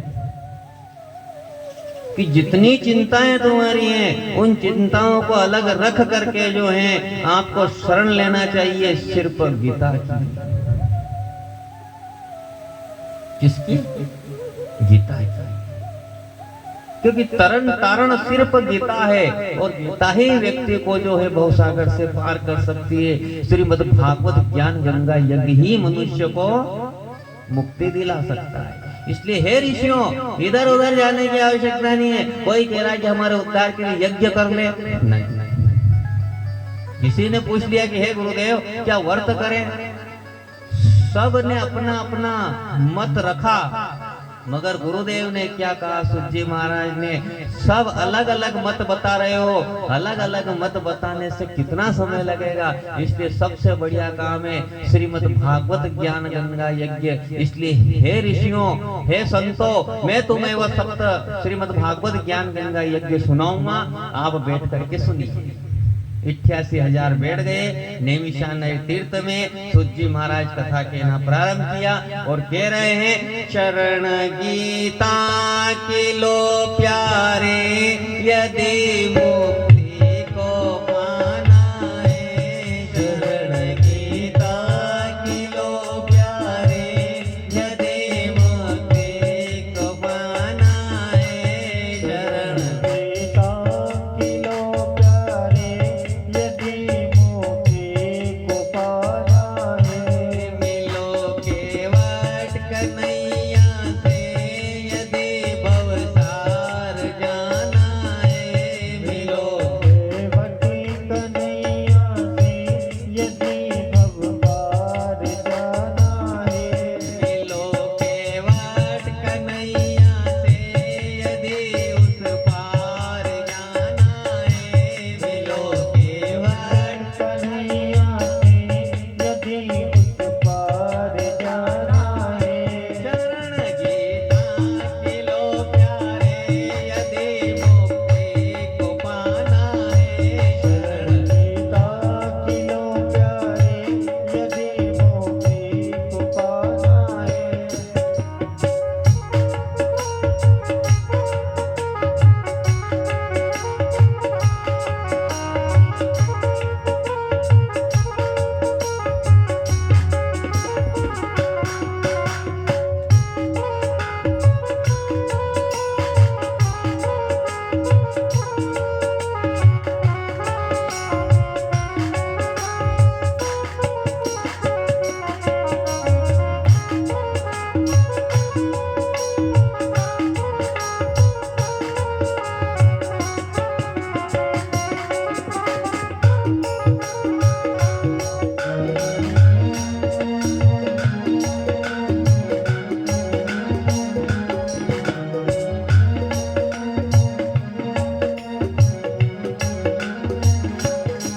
कि जितनी चिंताएं तुम्हारी हैं उन चिंताओं को अलग रख करके जो है आपको शरण लेना चाहिए सिर्फ गीता की। किसकी? गीता की। क्योंकि तरण तारण सिर्फ गीता है और गीता ही व्यक्ति को जो है भवसागर से पार कर सकती है। श्रीमद् भागवत ज्ञान गंगा यज्ञ ही मनुष्य को मुक्ति दिला सकता है। इसलिए हे ऋषियों, इधर उधर जाने की आवश्यकता नहीं है। कोई कह रहा है कि हमारे उद्धार के लिए यज्ञ कर ले, नहीं। किसी ने पूछ लिया कि हे गुरुदेव क्या व्रत करें? सब ने अपना अपना मत रखा, मगर गुरुदेव ने क्या कहा? सूत जी महाराज ने सब अलग अलग मत बता रहे हो, अलग अलग मत बताने से कितना समय लगेगा? इसलिए सबसे बढ़िया काम है श्रीमद् भागवत ज्ञान गंगा यज्ञ। इसलिए हे ऋषियों, हे संतों, मैं तुम्हें वह सप्त श्रीमद् भागवत ज्ञान गंगा यज्ञ सुनाऊंगा, आप बैठ करके सुनिए। 88,000 बैठ गए। नैमिषारण्य तीर्थ में सूत जी महाराज कथा कहना प्रारंभ किया और कह रहे हैं चरण गीता के लो प्यारे, यदि मुक्ति को पाना है। चरण गीता के लो प्यारे, यदि मुक्ति को पाना है। चरण गीता के लो प्यारे, यदि मोक्ष को पाना है। मिलो केवट कन्हैया से, यदि भवसार जाना है। मिलो केवटी कन्हैया से, यदि भवसार जाना है। मिलो केवट कन्हैया से, यदि उस पार जाना है। मिलो केवट कन्हैया से, यदि उस पार जाना है। चरण गीता के लो प्यारे, यदि मुक्ति को पाना है। शरण गीता के लो प्यारे, यदि मोक्ष को पाना है।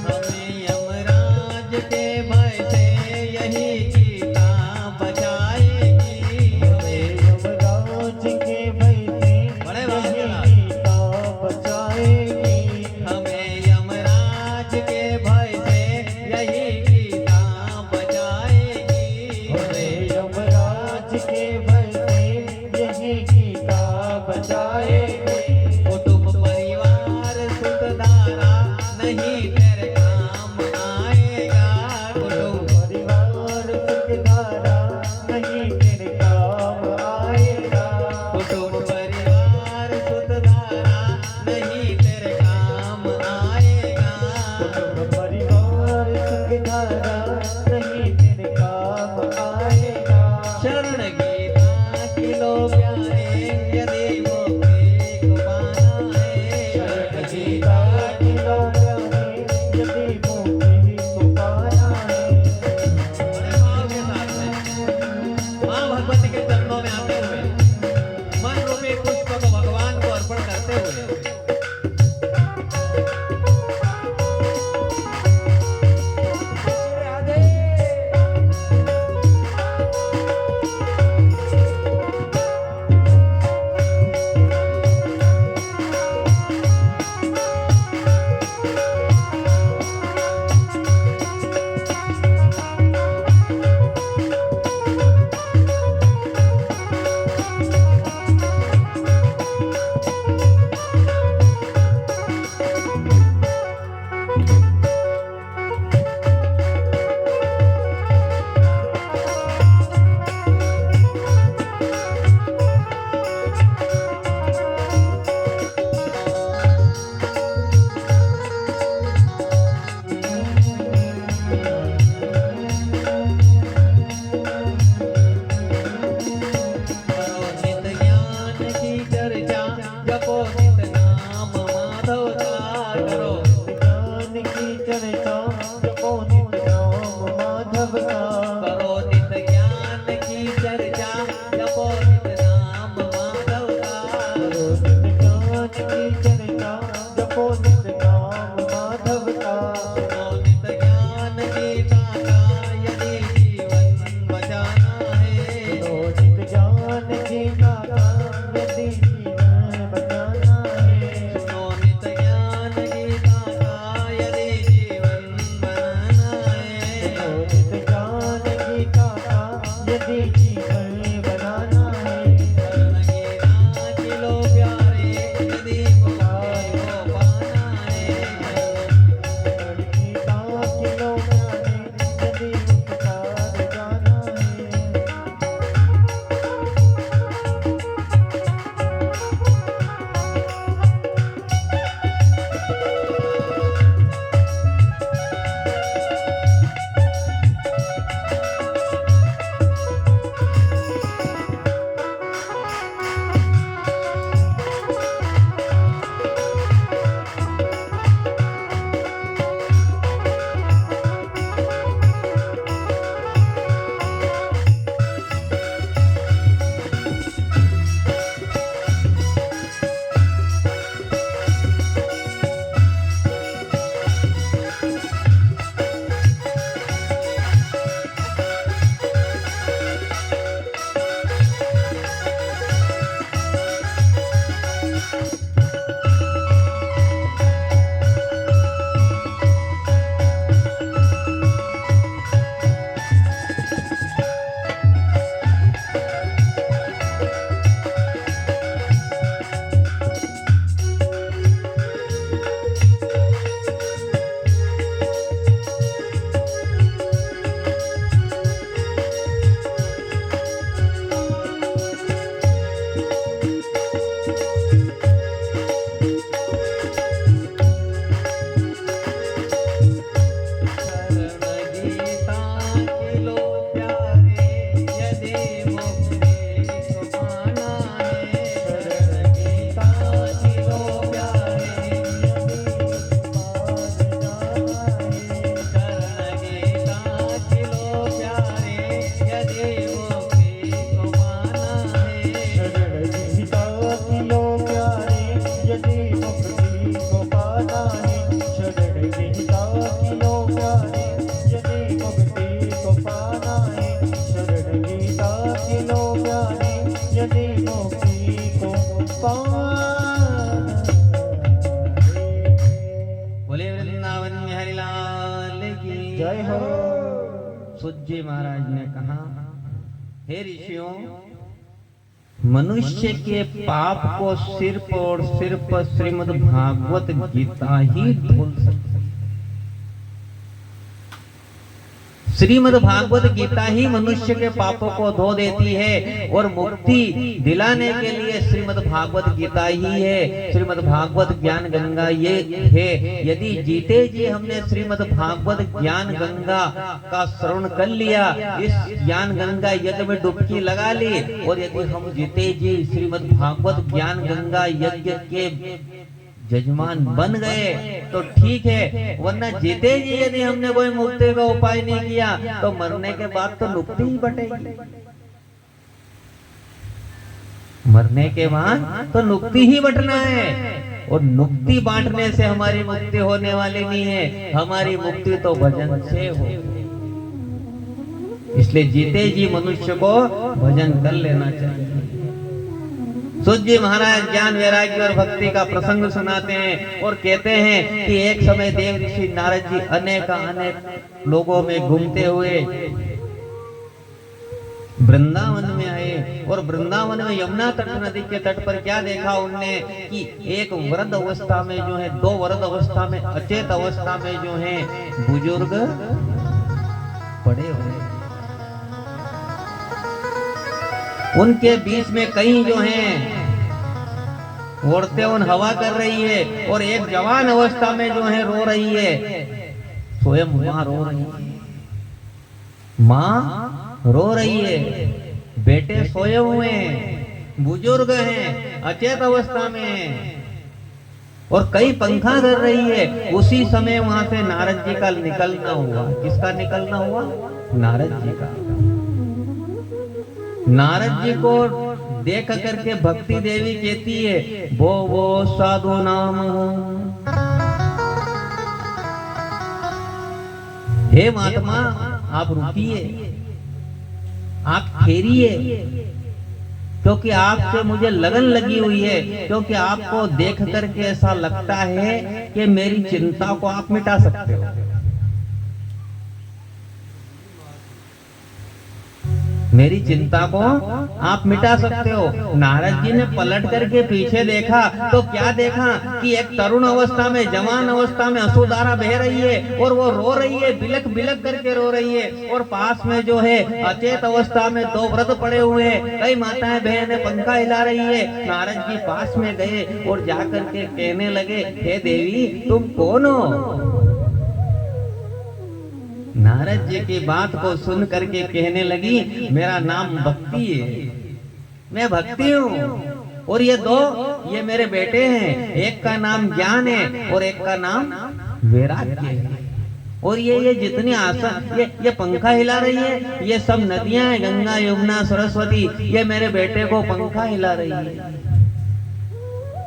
हमें यमराज के भय से यही गीता बचाएगी। हमें यमराज के भय से बड़े बात यही गीता बचाएगी। हमें यमराज के भय से यही गीता बचाएगी। हमें यमराज के भय से यही गीता बचाएगी। कुटुंब परिवार सुख धारा नहीं तेरे काम आएगा। कुटुंब परिवार सुखधारा नहीं तेरे काम आएगा। कुटुंब परिवार सुख धारा नहीं पार्वती के चरणों में आते हुए मन रूपी पुष्प को भगवान को अर्पण करते हुए सूत महाराज ने कहा, हे ऋषियों, मनुष्य के पाप को सिर्फ और सिर्फ श्रीमद् भागवत गीता ही धुल सकती है। श्रीमद् भागवत गीता ही मनुष्य के पापों को धो देती है और मुक्ति दिलाने के लिए श्रीमद् भागवत गीता ही है। श्रीमद् भागवत ज्ञान गंगा ये है। यदि जीते जी हमने श्रीमद् भागवत ज्ञान गंगा का श्रवण कर लिया, इस ज्ञान गंगा यज्ञ में डुबकी लगा ली, और यदि हम जीते जी श्रीमद् भागवत ज्ञान गंगा यज्ञ के जजमान बन गए तो ठीक है, वरना जीते जी यदि हमने कोई मुक्ति का उपाय नहीं किया तो मरने के बाद तो मुक्ति ही बटेगी। मरने के बाद तो नुक्ति ही बंटना है, और नुक्ति बांटने से हमारी मुक्ति होने वाली नहीं है। हमारी मुक्ति तो भजन से हो। इसलिए जीते जी मनुष्य को भजन कर लेना चाहिए। सूत जी महाराज ज्ञान वैराग्य और भक्ति का प्रसंग सुनाते हैं और कहते हैं कि एक समय देव ऋषि नारद जी अनेक लोगों में घूमते हुए वृंदावन में आए, और वृंदावन में यमुना तट नदी के तट पर क्या देखा उनने कि एक वृद्ध अवस्था में जो है, दो वृद्ध अवस्था में, अचेत अवस्था में जो है बुजुर्ग पड़े हुए। उनके बीच में कहीं जो है औरतें उन हवा कर रही है, और एक जवान अवस्था में जो है रो रही है, स्वयं मां रो रही है। मां रो रही है, बेटे सोए हुए हैं, बुजुर्ग हैं, अचेत अवस्था में हैं, और कई पंखा कर रही है। उसी समय वहां से नारद जी का निकलना हुआ। किसका निकलना हुआ? नारद जी का। नारद जी को देख करके भक्ति देवी कहती है, वो साधु नाम हो। हे महात्मा, आप रुकिए, आप ठहरिए, क्योंकि आपसे मुझे लगन लगी हुई है, क्योंकि आपको देख करके ऐसा लगता है कि मेरी चिंता को आप मिटा सकते हो। मेरी चिंता को आप मिटा सकते हो। नारद जी ने पलट करके पीछे देखा तो क्या देखा कि एक तरुण अवस्था में, जवान अवस्था में अश्रुधारा बह रही है, और वो रो रही है, बिलक बिलक करके रो रही है। और पास में जो है अचेत अवस्था में दो वृद्ध पड़े हुए हैं, कई माताएं बहनें पंखा हिला रही है। नारद जी पास में गए और जाकर के कहने लगे, हे देवी, तुम कौन हो? नारद जी की बात को सुन करके कहने लगी, मेरा नाम भक्ति है, मैं भक्ति हूँ, और ये मेरे बेटे हैं। एक का नाम ज्ञान है और एक का नाम वैराग्य है। और ये जितनी आशा, ये पंखा हिला रही है, ये सब नदियां हैं, गंगा यमुना सरस्वती, ये मेरे बेटे को पंखा हिला रही है।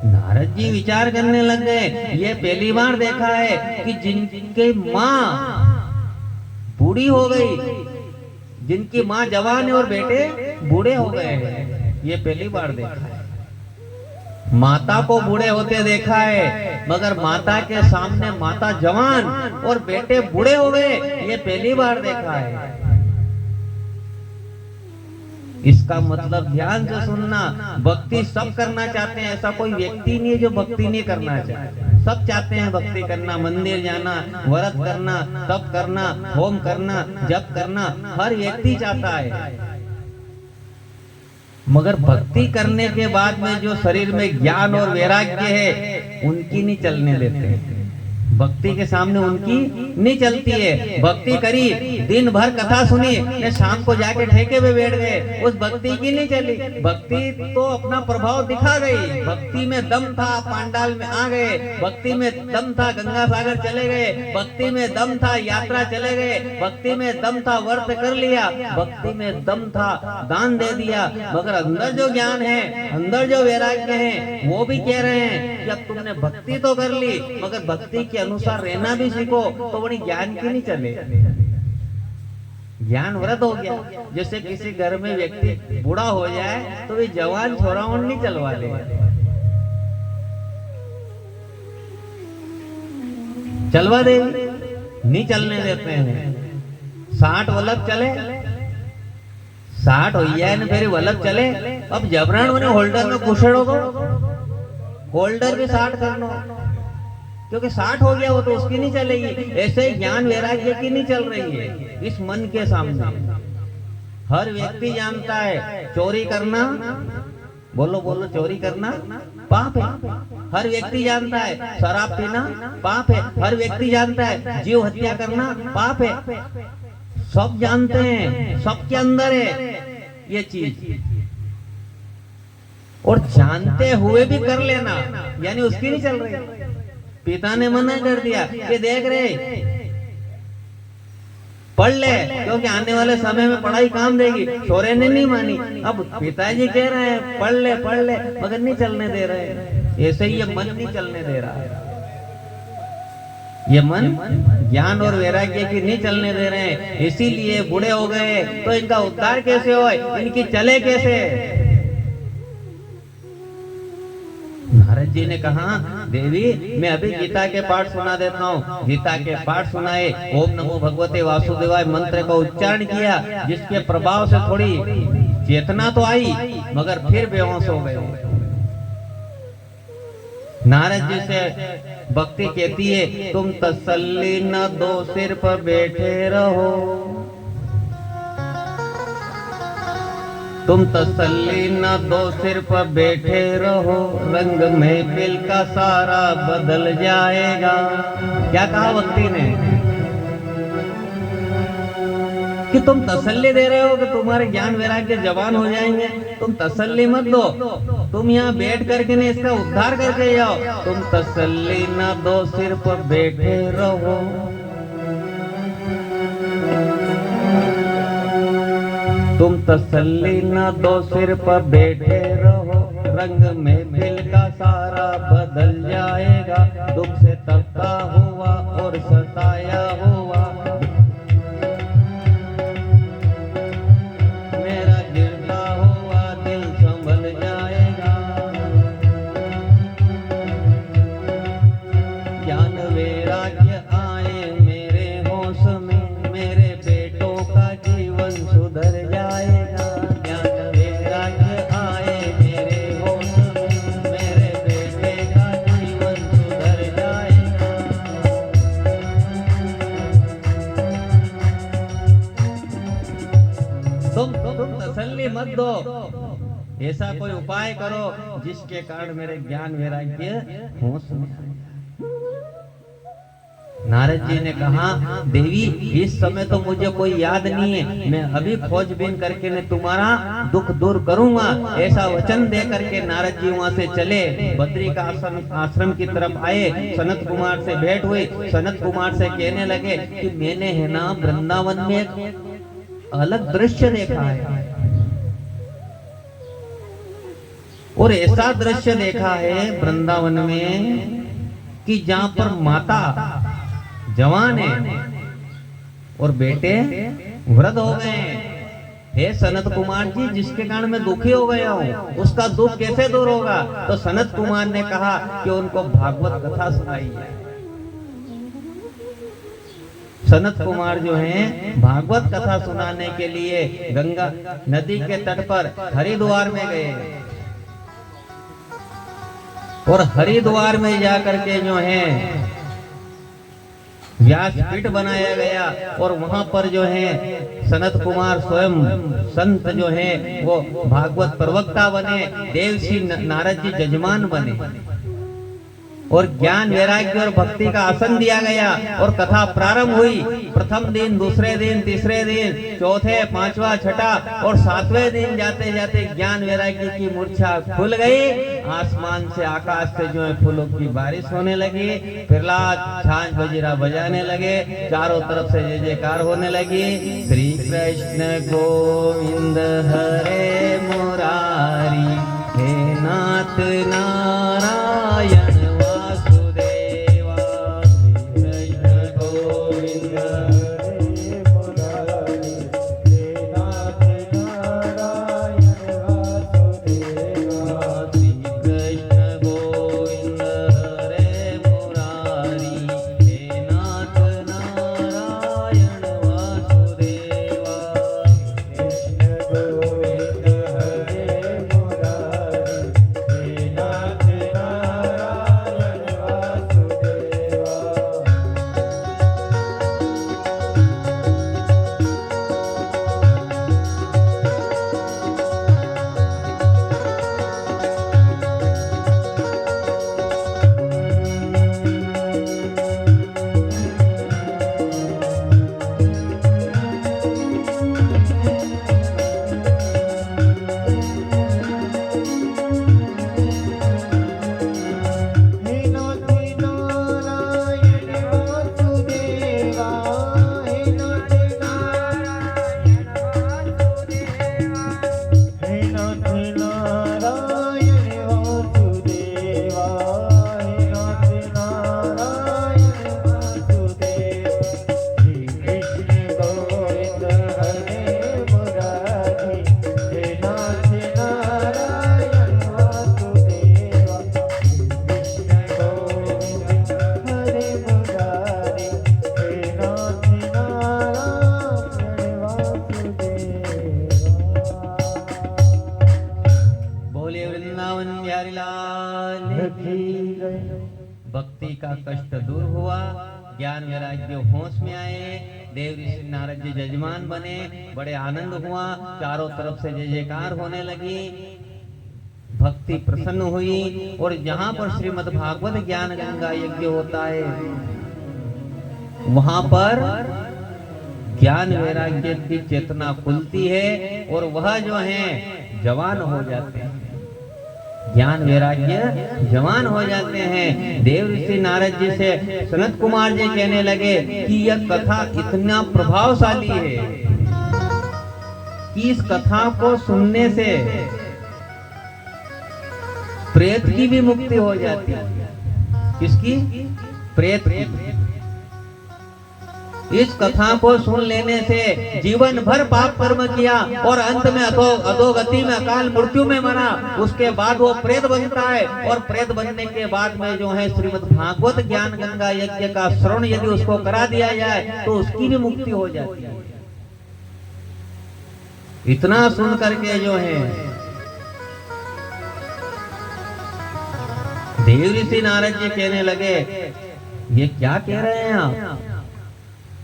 नारद जी विचार करने लग गए, ये पहली बार देखा है कि जिनके माँ बूढ़ी हो गई, जिनकी माँ जवान है और बेटे बूढ़े हो गए हैं, ये पहली बार देखा है। माता को बूढ़े होते देखा है, मगर माता के सामने माता जवान और बेटे बूढ़े हो गए, ये पहली बार देखा है। इसका मतलब ध्यान से सुनना, भक्ति सब करना चाहते हैं, ऐसा कोई व्यक्ति नहीं है जो भक्ति नहीं करना चाहता। सब चाहते हैं भक्ति करना, मंदिर जाना, व्रत करना, तप करना, होम करना, जप करना, हर व्यक्ति चाहता है। मगर भक्ति करने के बाद में जो शरीर में ज्ञान और वैराग्य है, उनकी नहीं चलने देते। भक्ति के सामने उनकी नहीं चलती है। भक्ति करी, दिन भर कथा सुनी, फिर शाम को जाके ठेके पे बैठ गए, उस भक्ति की नहीं चली। भक्ति तो अपना प्रभाव दिखा गई। भक्ति में दम था, पांडाल में आ गए। भक्ति में दम था, गंगा सागर चले गए। भक्ति में दम था, यात्रा चले गए। भक्ति में दम था, व्रत कर लिया। भक्ति में दम था, दान दे दिया। मगर अंदर जो ज्ञान है, अंदर जो वैराग्य है, वो भी कह रहे हैं कि अब तुमने भक्ति तो कर ली, मगर भक्ति के अनुसार रहना भी सीखो, तो बड़ी ज्ञान की नहीं चले। ज्ञान व्रत हो गया। जैसे किसी घर में व्यक्ति बूढ़ा हो जाए तो वे जवान छोरा नहीं चलवा ले, चलवा दे, नहीं चलने देते हैं। 60 वल्लभ चले, 60 हो जाए ना फिर वल्लभ चले। अब जबरन उन्हें होल्डर में कुशड़ो को होल्डर भी 60 करना, क्योंकि 60 हो गया वो तो उसकी नहीं चलेगी। ऐसे ज्ञान वैराग्य की नहीं चल रही है इस मन के सामने। हर व्यक्ति जानता है चोरी करना, बोलो बोलो, चोरी करना पाप है। हर व्यक्ति जानता है शराब पीना पाप है। हर व्यक्ति जानता है जीव हत्या करना पाप है। सब जानते हैं, सबके अंदर है ये चीज, और जानते हुए भी कर लेना, यानी उसकी नहीं चल रही। पिता ने मना कर दिया कि देख रहे पढ़ ले, क्योंकि आने वाले समय में पढ़ाई काम देगी। छोरे ने नहीं मानी, अब पिताजी कह रहे हैं पढ़ ले, मगर नहीं चलने दे रहे। ऐसे ही ये मन नहीं चलने दे रहा है। ये मन ज्ञान और वैराग्य की नहीं चलने दे रहे हैं, इसीलिए बूढ़े हो गए। तो इनका उद्धार कैसे हो, इनकी चले कैसे? नारद जी ने कहा, देवी मैं अभी गीता के पाठ सुना देता हूँ। गीता के पाठ सुनाए, ओम नमो भगवते वासुदेवाय मंत्र का उच्चारण किया, जिसके प्रभाव से थोड़ी चेतना तो आई, मगर फिर बेहोश हो गए। नारद जी से भक्ति कहती है, तुम तसल्ली न दो, सिर पर बैठे रहो। तुम तसल्ली न दो, सिर पर बैठे रहो, रंग महफिल का सारा बदल जाएगा। क्या कहा भक्ति ने कि तुम तसल्ली दे रहे हो कि तुम्हारे ज्ञान वैराग्य जवान हो जाएंगे। तुम तसल्ली मत दो, तुम यहाँ बैठ करके ने इसका उद्धार करके जाओ। तुम तसल्ली न दो, सिर पर बैठे रहो। तुम तसल्ली न दो, सिर पर बैठे रहो, रंग महफिल का सारा बदल जाएगा। दुख से तपता हुआ और सताया हुआ मेरा गिरता हुआ दिल संभल जाएगा। ज्ञान वैराग्य आए मेरे होश में, मेरे बेटों का जीवन सुधर जाएगा। ज्ञान वैराग्य आए मेरे होश में, मेरे बेटे का जीवन सुधर जाएगा। तुम तसल्ली मत दो, ऐसा कोई उपाय करो जिसके कारण मेरे ज्ञान वैराग्य होश में आए। नारद जी ने कहा, देवी इस समय तो मुझे कोई याद नहीं है, मैं अभी खोजबीन करके ने तुम्हारा दुख दूर करूंगा। ऐसा वचन दे करके नारद जी वहां से चले, बद्री का आश्रम की तरफ आए। सनत कुमार से भेंट हुई। सनत कुमार से कहने लगे कि मैंने है ना वृंदावन में एक अलग दृश्य देखा है, और ऐसा दृश्य देखा है वृंदावन में कि जहां पर माता जवान है और बेटे वृद्ध हो गए हैं। हे सनत कुमार जी, जिसके कारण मैं दुखी हो गया हूँ, उसका दुख कैसे दूर होगा? तो सनत कुमार ने कहा कि उनको भागवत कथा सुनाई है। सनत कुमार जो हैं भागवत कथा सुनाने के लिए गंगा नदी के तट पर हरिद्वार में गए, और हरिद्वार में जाकर के जो है व्यासपीठ बनाया गया, और वहां पर जो है सनत कुमार स्वयं संत जो है वो भागवत प्रवक्ता बने, देवसी नारद जी जजमान बने, और ज्ञान वैराग्य और भक्ति का आसन दिया गया, और कथा प्रारंभ हुई। प्रथम दिन, दूसरे दिन, तीसरे दिन, चौथे, पांचवा, छठा और सातवें दिन जाते जाते ज्ञान वैराग्य की मूर्छा खुल गई। आसमान से, आकाश से जो है फूलों की बारिश होने लगी। प्रहलाद झांझ बजीरा बजाने लगे, चारों तरफ से जय जयकार होने लगी। श्री कृष्ण गोविंद हरे मुरारी, हे नाथ नारायण बोले वृंदावन बिहारी लाल की जय। भक्ति का कष्ट दूर हुआ, ज्ञान वैराग्य होश में आए, देव ऋषि नारद जी जजमान बने, बड़े आनंद हुआ, चारों तरफ से जय जयकार होने लगी, भक्ति प्रसन्न हुई। और जहाँ पर श्रीमद् भागवत ज्ञान गंगा यज्ञ होता है वहां पर ज्ञान वैराग्य की चेतना खुलती है और वह जो है जवान हो जाते हैं, ज्ञान वैराग्य जवान हो जाते हैं। देव ऋषि नारद जी से सनत कुमार जी कहने लगे कि यह कथा इतना प्रभावशाली है कि इस कथा को सुनने से प्रेत की भी मुक्ति हो जाती है। किसकी? प्रेत की। इस कथा को सुन लेने से जीवन भर पाप कर्म किया और अंत में अधोगति में अकाल मृत्यु में मरा, उसके बाद वो प्रेत बनता है और प्रेत बनने के बाद में जो है श्रीमद् भागवत ज्ञान गंगा यज्ञ का श्रवण यदि उसको करा दिया जाए तो उसकी भी मुक्ति हो जाती है। इतना सुन करके जो है देव ऋषि नारद जी कहने लगे ये क्या कह रहे हैं आप?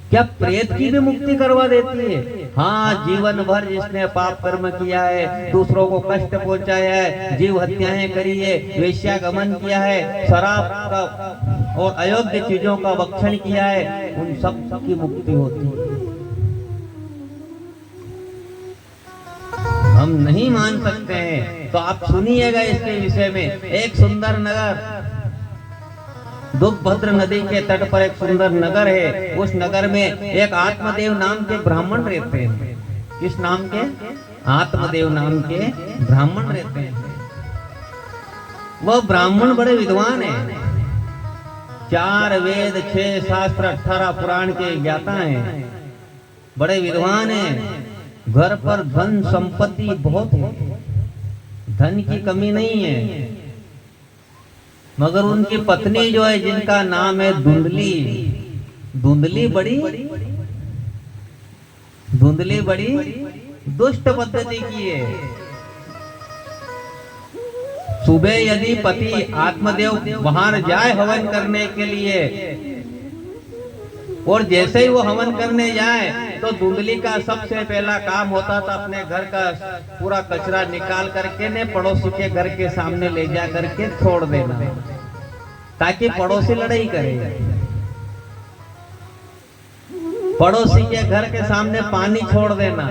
क्या प्रेत की भी मुक्ति करवा देती है? हाँ, जीवन भर जिसने पाप कर्म किया है, दूसरों को कष्ट पहुंचाया है, जीव हत्याएं करी है, वेश्यागमन किया है, शराब का और अयोग्य चीजों का भक्षण किया है, उन सब की मुक्ति होती है। हम नहीं मान सकते हैं तो आप सुनिएगा इसके विषय में। एक सुंदर नगर, दुर्भद्र नदी के तट पर एक सुंदर नगर है। उस नगर में एक आत्मदेव नाम के ब्राह्मण रहते हैं। किस नाम के? आत्मदेव नाम के ब्राह्मण रहते हैं। वह ब्राह्मण बड़े विद्वान हैं, 4 वेद 6 शास्त्र 18 पुराण के ज्ञाता हैं, बड़े विद्वान हैं। घर पर धन संपत्ति बहुत है, धन की कमी नहीं है, मगर उनकी पत्नी जो है जिनका नाम है धुंधली, धुंधली बड़ी दुष्ट पद्धति की है। सुबह यदि पति आत्मदेव बाहर जाए हवन करने के लिए और जैसे ही वो हवन करने जाए तो धुंधली का सबसे पहला काम होता था अपने घर का पूरा कचरा निकाल करके ने पड़ोसी के घर के सामने ले जा करके छोड़ देना, ताकि पड़ोसी लड़ाई करे। पड़ोसी के घर के सामने पानी छोड़ देना।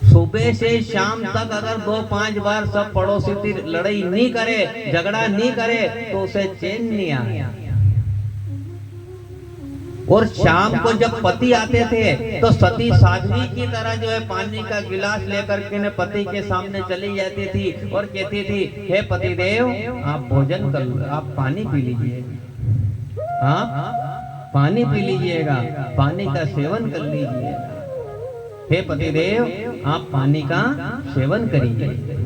सुबह से शाम तक अगर 2-5 बार सब पड़ोसी लड़ाई नहीं करे, झगड़ा नहीं करे तो उसे चैन नहीं आया। और शाम को जब पति आते थे तो सती साध्वी की तरह जो है पानी का गिलास लेकर के ने पति के सामने चली जाती थी और कहती थी, हे पतिदेव आप भोजन कर लो, आप पानी पी लीजिए, आप पानी पी लीजिएगा, पानी का सेवन कर लीजिएगा, हे पतिदेव आप पानी का सेवन करिए।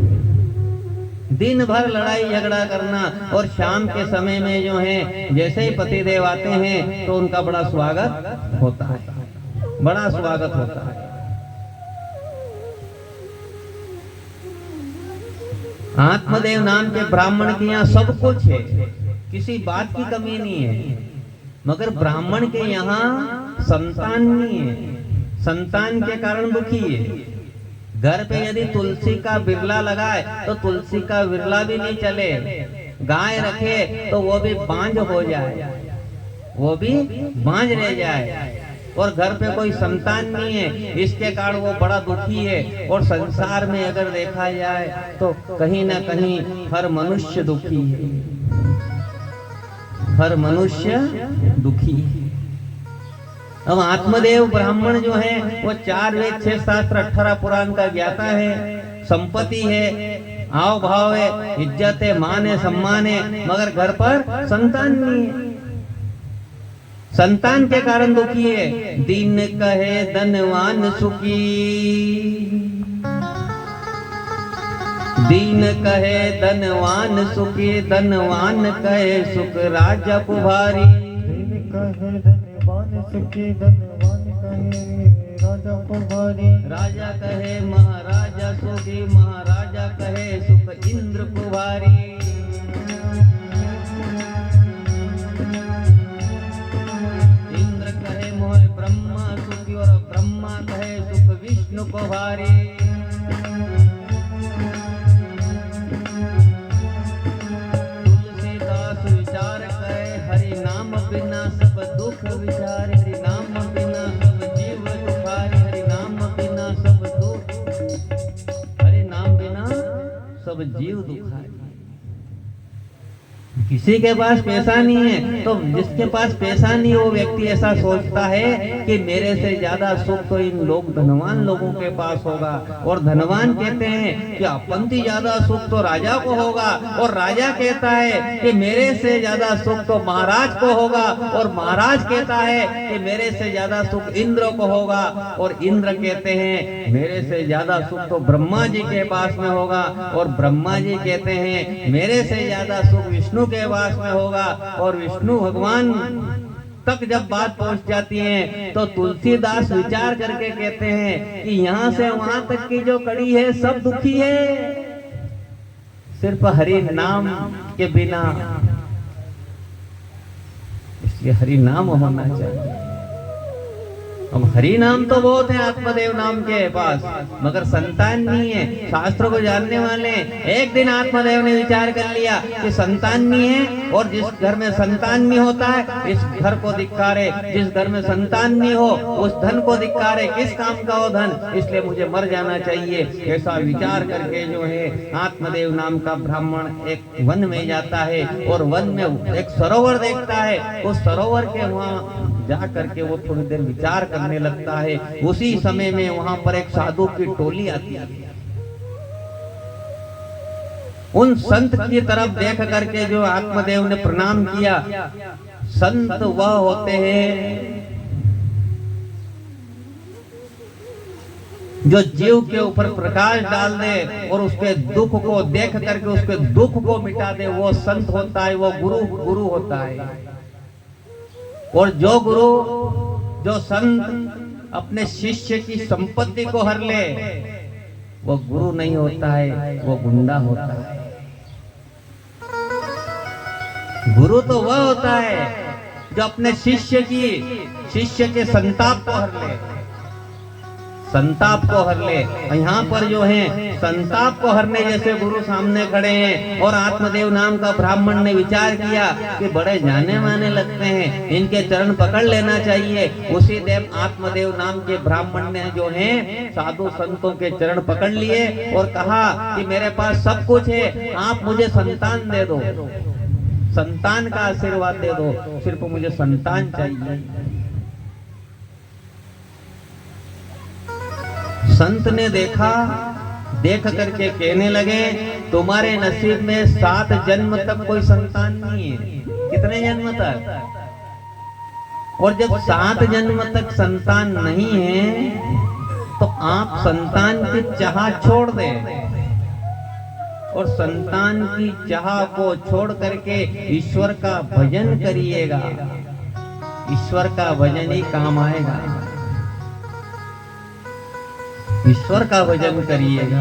दिन भर लड़ाई झगड़ा करना और शाम के समय में जो है जैसे ही पतिदेव आते हैं तो उनका बड़ा स्वागत होता है, बड़ा स्वागत होता है। आत्मदेव नाम के ब्राह्मण के यहाँ सब कुछ है, किसी बात की कमी नहीं है, मगर ब्राह्मण के यहाँ संतान नहीं है, संतान के कारण दुखी है। घर पे यदि तुलसी का बिरला लगाए तो तुलसी का बिरला भी नहीं चले, गाय रखे तो वो भी बांझ हो जाए, वो भी बांझ रह जाए, और घर पे कोई संतान नहीं है, इसके कारण वो बड़ा दुखी है। और संसार में अगर देखा जाए तो कहीं ना कहीं हर मनुष्य दुखी है, हर मनुष्य दुखी है। अब आत्मदेव ब्राह्मण जो है वो 4 वेद 6 शास्त्र 18 पुराण का ज्ञाता है, संपत्ति है, आव भाव है, इज्जत है, मान है, सम्मान है, मगर घर पर संतान नहीं है, संतान के कारण दुखी है। दीन कहे धनवान सुखी, दीन कहे धनवान सुखी, धनवान कहे सुख राजा पुभारी, दीन कहे धनवान सुखी, धनवान कहे राजा पुभारी, राजा कहे महाराजा सुखी, महाराजा इंद्र को भारी। इंद्र कहे मोह ब्रह्मा सुखी और ब्रह्मा कहे सुख विष्णु को भारी। तुलसीदास विचार करे हरि नाम बिना सब दुख विचार। हरि नाम बिना सब जीव दुखारी। हरि नाम बिना सब दुख। हरि नाम बिना सब जीव दुखारी। किसी के पास पैसा नहीं है तो जिसके पास पैसा नहीं वो व्यक्ति ऐसा सोचता है कि मेरे से ज्यादा सुख तो इन लोग धनवान लोगों के पास होगा। और धनवान कहते हैं कि अपन से ज्यादा सुख तो राजा को होगा। और राजा कहता है कि मेरे से ज्यादा सुख तो महाराज को होगा। और महाराज कहता है कि मेरे से ज्यादा सुख इंद्र को होगा। और इंद्र कहते हैं मेरे से ज्यादा सुख तो ब्रह्मा जी के पास में होगा। और ब्रह्मा जी कहते हैं मेरे से ज्यादा सुख विष्णु के पास में होगा। और विष्णु भगवान तक जब बात पहुंच जाती है तो तुलसीदास विचार करके कहते हैं कि यहाँ से वहां तक की जो कड़ी है सब दुखी है, सिर्फ हरि नाम के बिना। इसलिए हरि नाम होना चाहिए। अब हरि नाम तो बहुत है आत्मदेव नाम के पास, मगर संतान नहीं है। शास्त्रों को जानने वाले एक दिन आत्मदेव ने विचार कर लिया कि संतान नहीं है। और जिस घर में संतान नहीं होता है इस घर को धिक्कारे। जिस घर में संतान नहीं हो उस धन को धिक्कारे। किस काम का वो धन, इसलिए मुझे मर जाना चाहिए। ऐसा विचार करके जो है आत्मदेव नाम का ब्राह्मण एक वन में जाता है। और वन में एक सरोवर देखता है। उस सरोवर के वहाँ जा करके वो थोड़ी देर विचार करने लगता है। उसी समय में वहां पर एक साधु की टोली आती है। उन संत की तरफ देख करके जो आत्मदेव ने प्रणाम किया। संत वह होते हैं जो जीव के ऊपर प्रकाश डाल दे और उसके दुख को देख करके उसके दुख को मिटा दे। वो संत होता है, वो गुरु होता है। और जो गुरु, जो संत अपने शिष्य की संपत्ति को हर ले, वो गुरु नहीं होता है, वो गुंडा होता है। गुरु तो वह होता है जो अपने शिष्य के संताप को हर ले, संताप को हर ले। यहाँ पर जो है संताप को हरने जैसे गुरु सामने खड़े हैं। और आत्मदेव नाम का ब्राह्मण ने विचार किया कि बड़े जाने माने लगते हैं, इनके चरण पकड़ लेना चाहिए। उसी देव आत्मदेव नाम के ब्राह्मण ने जो है साधु संतों के चरण पकड़ लिए और कहा कि मेरे पास सब कुछ है, आप मुझे संतान दे दो, संतान का आशीर्वाद दे दो, सिर्फ मुझे संतान चाहिए। संत ने देखा, देख करके कहने लगे तुम्हारे नसीब में 7 जन्म तक कोई संतान नहीं है। कितने जन्म तक? और जब 7 जन्म तक संतान नहीं है तो आप संतान की चाह छोड़ दें और संतान की चाह को छोड़ करके ईश्वर का भजन करिएगा। ईश्वर का भजन ही काम आएगा। ईश्वर का भजन करिएगा।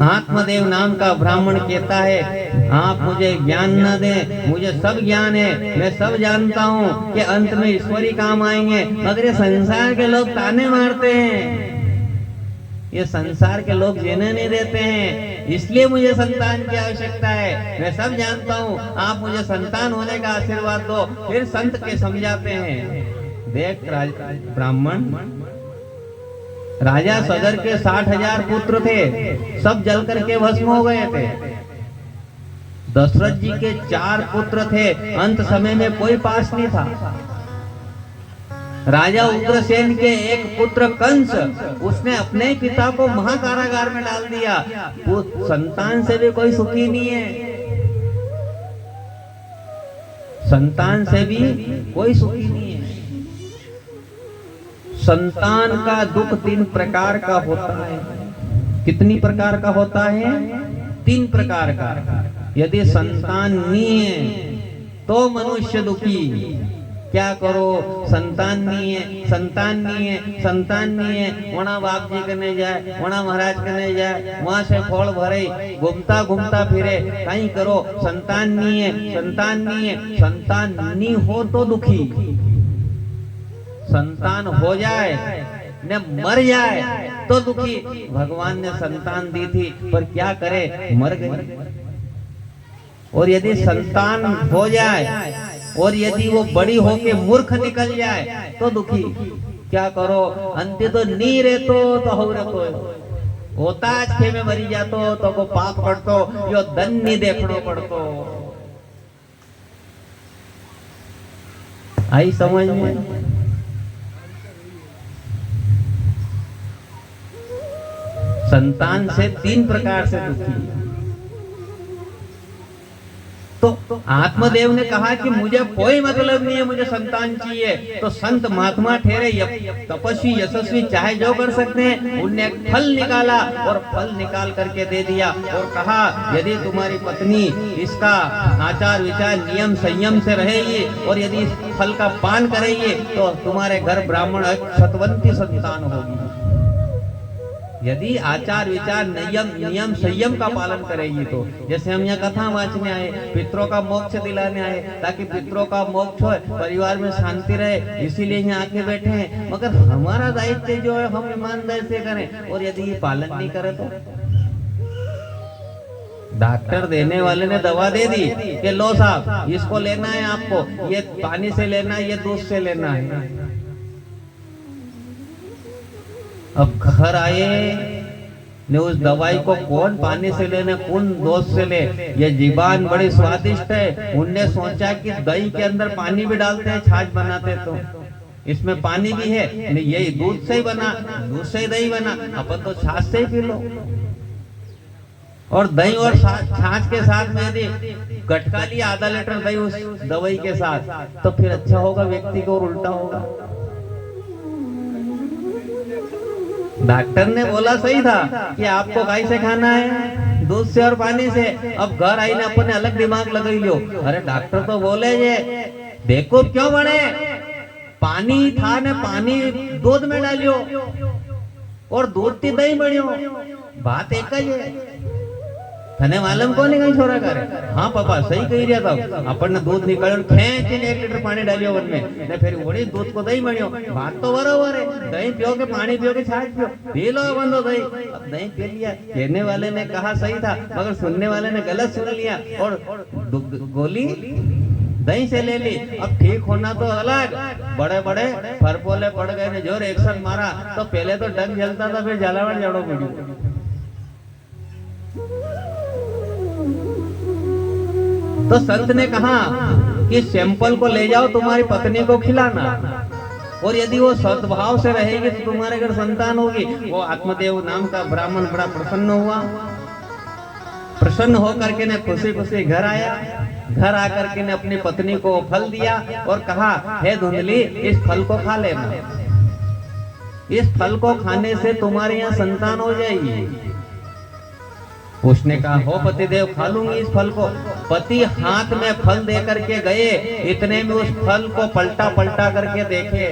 आत्मदेव नाम का ब्राह्मण कहता है आप मुझे ज्ञान न दें, मुझे सब ज्ञान है, मैं सब जानता हूँ कि अंत में ईश्वर ही काम आएंगे, मगर ये संसार के लोग ताने मारते हैं, ये संसार के लोग जीने नहीं देते हैं, इसलिए मुझे संतान की आवश्यकता है। मैं सब जानता हूँ, आप मुझे संतान होने का आशीर्वाद दो। फिर संत के समझाते हैं। देख ब्राह्मण, राजा सदर के 60,000 पुत्र थे, सब जल करके भस्म हो गए थे। दशरथ जी के 4 पुत्र थे, अंत समय में कोई पास नहीं था। राजा उग्रसेन के एक पुत्र कंस, उसने अपने पिता को महाकारागार में डाल दिया। वो संतान से भी कोई सुखी नहीं है, संतान से भी कोई सुखी नहीं है। संतान का दुख 3 प्रकार का होता है। कितनी प्रकार का होता है? 3 प्रकार का। यदि संतान नहीं है तो मनुष्य दुखी, क्या करो, संतान नहीं है, संतान नहीं है, संतान नहीं है, वहाँ बाप जी करने जाए, वहाँ महाराज करने जाए, वहाँ से फल भरे, घूमता घूमता फिरे, कहीं करो, संतान नहीं है, संतान नहीं है। संतान नहीं हो तो दुखी, संतान हो जाए ने मर जाए तो दुखी। भगवान ने संतान दी थी पर क्या करे, मर गई। और यदि संतान हो जाए और यदि वो बड़ी होके मूर्ख निकल जाए तो दुखी। क्या करो, अंत्य तो नहीं रहतो तो हो रहतो, होता छे में मरी जातो तो को पाप करतो, यो धन नहीं देखनो पड़तो। आई समझ में? संतान से 3 प्रकार से दुखी। तो आत्मदेव ने कहा कि मुझे कोई मतलब नहीं है, मुझे संतान चाहिए। तो संत महात्मा ठहरे, तपस्वी यशस्वी चाहे जो कर सकते हैं, उनने एक फल निकाला और फल निकाल करके दे दिया और कहा यदि तुम्हारी पत्नी इसका आचार विचार नियम संयम से रहेगी और यदि इस फल का पान करेगी तो तुम्हारे घर ब्राह्मण क्षतवंती संतान होगी। यदि आचार विचार नियम संयम का पालन करेगी तो। जैसे हम यहाँ कथा वाचने आए, पितरों का मोक्ष दिलाने आए, ताकि पितरों का मोक्ष हो, परिवार में शांति रहे, इसीलिए यहाँ आके बैठे हैं। मगर हमारा दायित्व जो है हम ईमानदारी से करें, और यदि ये पालन नहीं करे तो। डॉक्टर देने वाले ने दवा दे दी कि लो साहब इसको लेना है, आपको ये पानी से लेना है, ये दूध से लेना है। अब घर आए ने उस दवाई को कौन पानी से लेने, कौन दूध से ले, ये जीवान बड़ी स्वादिष्ट है। उनने सोचा कि दही के अंदर पानी भी डालते हैं, छाछ बनाते तो इसमें पानी भी है, नहीं यही दूध से ही बना, दूध से ही दही बना, अपन तो छाछ से ही पी लो। और दही और छाछ के साथ में यदि गटका लिया आधा लीटर दही उस दवाई के साथ, तो फिर अच्छा होगा व्यक्ति को और उल्टा होगा। डॉक्टर ने बोला सही था कि आपको गाय से खाना है, दूध से और पानी से। अब घर आई ने अपने अलग दिमाग लगा लियो। अरे डॉक्टर तो बोले जे देखो क्यों बने, पानी था ने पानी दूध में डालियो और दूध थी दही बनियो, बात एक ही है। थने मालूम कोनी कहीं छोरा करे। हाँ पापा सही कही रहा था, अपन ने दूध निकालो खेच 1 लीटर पानी डालियो वन में ने फिर वही दूध को दही बनियो, बात तो बराबर है। दही पियो के पानी पियो के छाछ पियो, पी लो बंदो दही। अब दही पी लिया, कहने वाले ने कहा सही था मगर सुनने वाले ने गलत सुन लिया और गोली दही से ले ली। अब ठीक होना तो अलग, बड़े बड़े फरपोले पड़ गए ने जोर एक्शन मारा तो पहले तो डंग जलता था, फिर झालावाड़ जड़ो पड़ी। तो संत ने कहा कि सैंपल को ले जाओ, तुम्हारी पत्नी को खिलाना, और यदि वो सद्भाव से रहेगी तो तुम्हारे घर संतान होगी। वो आत्मदेव नाम का ब्राह्मण बड़ा प्रसन्न हुआ, प्रसन्न होकर के ने खुशी खुशी घर आया। घर आकर के ने अपनी पत्नी को फल दिया और कहा हे धुंधली इस फल को खा लेना, इस फल को खाने से तुम्हारे यहाँ संतान हो जाएगी। उसने कहा हो पतिदेव खा लूंगी इस फल को। पति हाथ में फल दे करके गए, इतने में उस फल को पलटा पलटा करके देखे।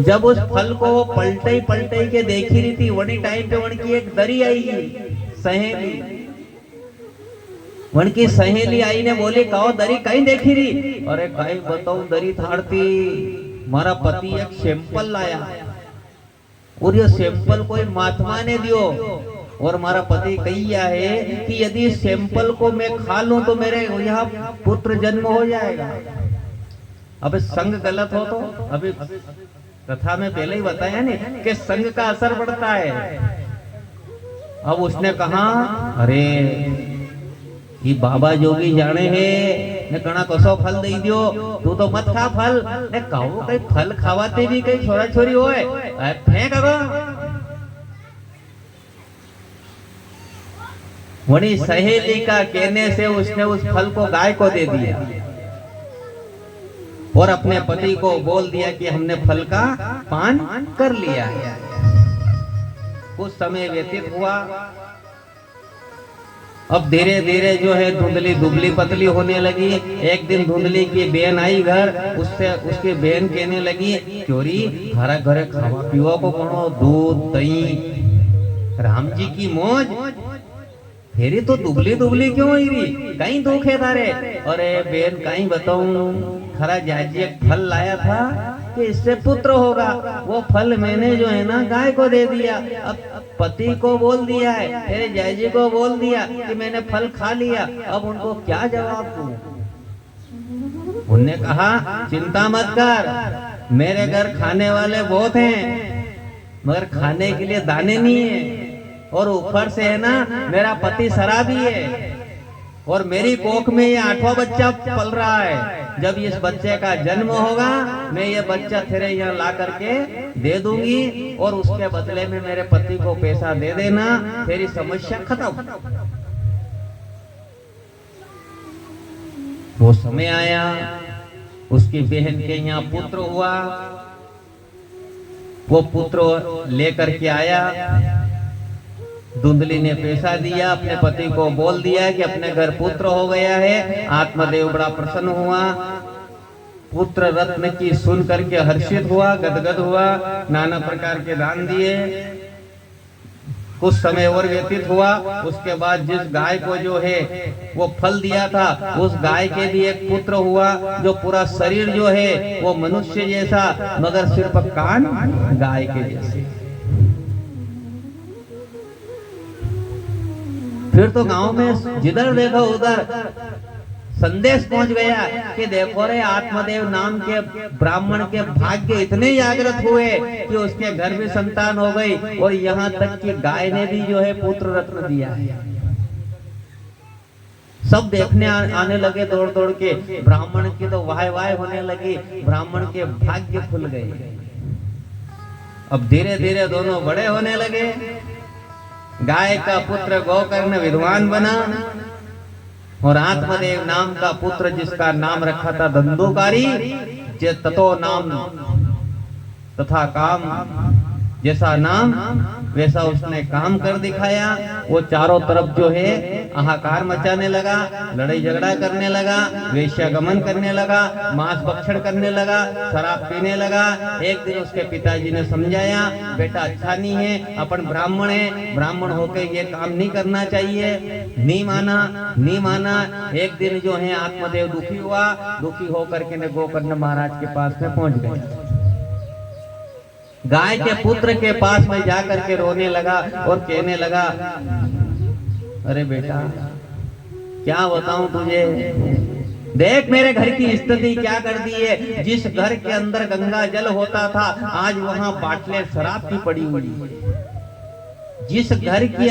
जब उस फल को वो पलटे पलटे के देख रही थी, वही टाइम पे वन की एक दरी आई सहेली। वन की सहेली आई ने बोली कहो दरी कहीं देखी रही। अरे कहीं बताऊ दरी थाड़ती, मारा पति एक सैंपल लाया और ये सैंपल कोई महात्मा ने दियो, और हमारा पति कहिया है कि यदि सैंपल को मैं खा लूं तो मेरे यहाँ पुत्र जन्म हो जाएगा। अब संग गलत हो तो, अभी कथा में पहले ही बताया नहीं कि संग का असर पड़ता है। अब उसने कहा अरे ये बाबा जोगी जाने है ने कणा कसो फल दई दियो, तू तो मत खा फल ने कहो कई फल खावाते भी कई छोरा छोरी होए फेंक अगो। वही सहेली का कहने से उसने उस फल को गाय को दे दिया और अपने पति को बोल दिया कि हमने फल का पान कर लिया है। कुछ समय व्यतीत हुआ अब धीरे धीरे जो है धुंधली दुबली पतली होने लगी। एक दिन धुंधली की बहन आई घर, उससे उसकी बहन कहने लगी, चोरी हरा घरे खावा पीवा को कोनो दूध दही राम जी की मौज, फेरी तो दुबली दुबली क्यों हुई रही, कहीं दुख है तारे। अरे बेन कहीं बताऊं, खरा जाजी एक फल लाया था कि इससे पुत्र होगा, वो फल मैंने जो है ना गाय को दे दिया। अब पति को बोल दिया है, तेरे जाजी को बोल दिया कि मैंने फल खा लिया, अब उनको क्या जवाब दूं। उनने कहा चिंता मत कर, मेरे घर खाने वाले बहुत हैं मगर खाने के लिए दाने नहीं है, और ऊपर से है ना मेरा पति शराबी है, और मेरी कोख में ये 8वां बच्चा पल रहा है। जब इस बच्चे का जन्म होगा मैं ये बच्चा तेरे यहाँ ला करके दे दूंगी, और उसके बदले में मेरे पति को पैसा दे देना, तेरी समस्या खत्म। वो समय आया, उसकी बहन के यहाँ पुत्र हुआ, वो पुत्र लेकर के आया। धुंधली ने पैसा दिया, अपने पति को बोल दिया कि अपने घर पुत्र हो गया है। आत्मदेव बड़ा प्रसन्न हुआ, पुत्र रत्न की सुन करके हर्षित हुआ, गदगद हुआ, नाना प्रकार के दान दिए। कुछ समय और व्यतीत हुआ, उसके बाद जिस गाय को जो है वो फल दिया था, उस गाय के भी एक पुत्र हुआ, जो पूरा शरीर जो है वो मनुष्य जैसा मगर सिर्फ कान गाय के जैसे। फिर तो गांव में जिधर देखो उधर संदेश पहुंच गया कि देखो रे आत्मदेव नाम के ब्राह्मण के भाग्य इतने जागृत हुए कि उसके घर में संतान हो गई, और यहाँ तक कि गाय ने भी जो है पुत्र रत्न दिया है। सब देखने आने लगे दौड़ दौड़ के, ब्राह्मण की तो वाह वाह होने लगी, ब्राह्मण के भाग्य खुल गए। अब धीरे धीरे दोनों बड़े होने लगे। गाय का पुत्र गोकर्ण विद्वान बना, और आत्मदेव नाम का पुत्र जिसका नाम रखा था धंधुकारी, जे ततो नाम तथा काम, जैसा नाम वैसा उसने काम कर दिखाया। वो चारों तरफ जो है हाहाकार मचाने लगा, लड़ाई झगड़ा करने लगा, वेश्यागमन करने लगा, मांस भक्षण करने लगा, शराब पीने लगा। एक दिन उसके पिताजी ने समझाया, बेटा अच्छा नहीं है, अपन ब्राह्मण है, ब्राह्मण होकर ये काम नहीं करना चाहिए। नहीं माना। एक दिन जो है आत्मदेव दुखी हुआ, दुखी होकर के गोकर्ण महाराज के पास में पहुंच गए। गाय के पुत्र के पास में जाकर के रोने लगा और कहने लगा, अरे बेटा क्या बताऊं तुझे, देख मेरे घर की स्थिति क्या कर दी है। जिस घर के अंदर गंगा जल होता था आज वहां बाटले शराब की पड़ी हुई। जिस घर की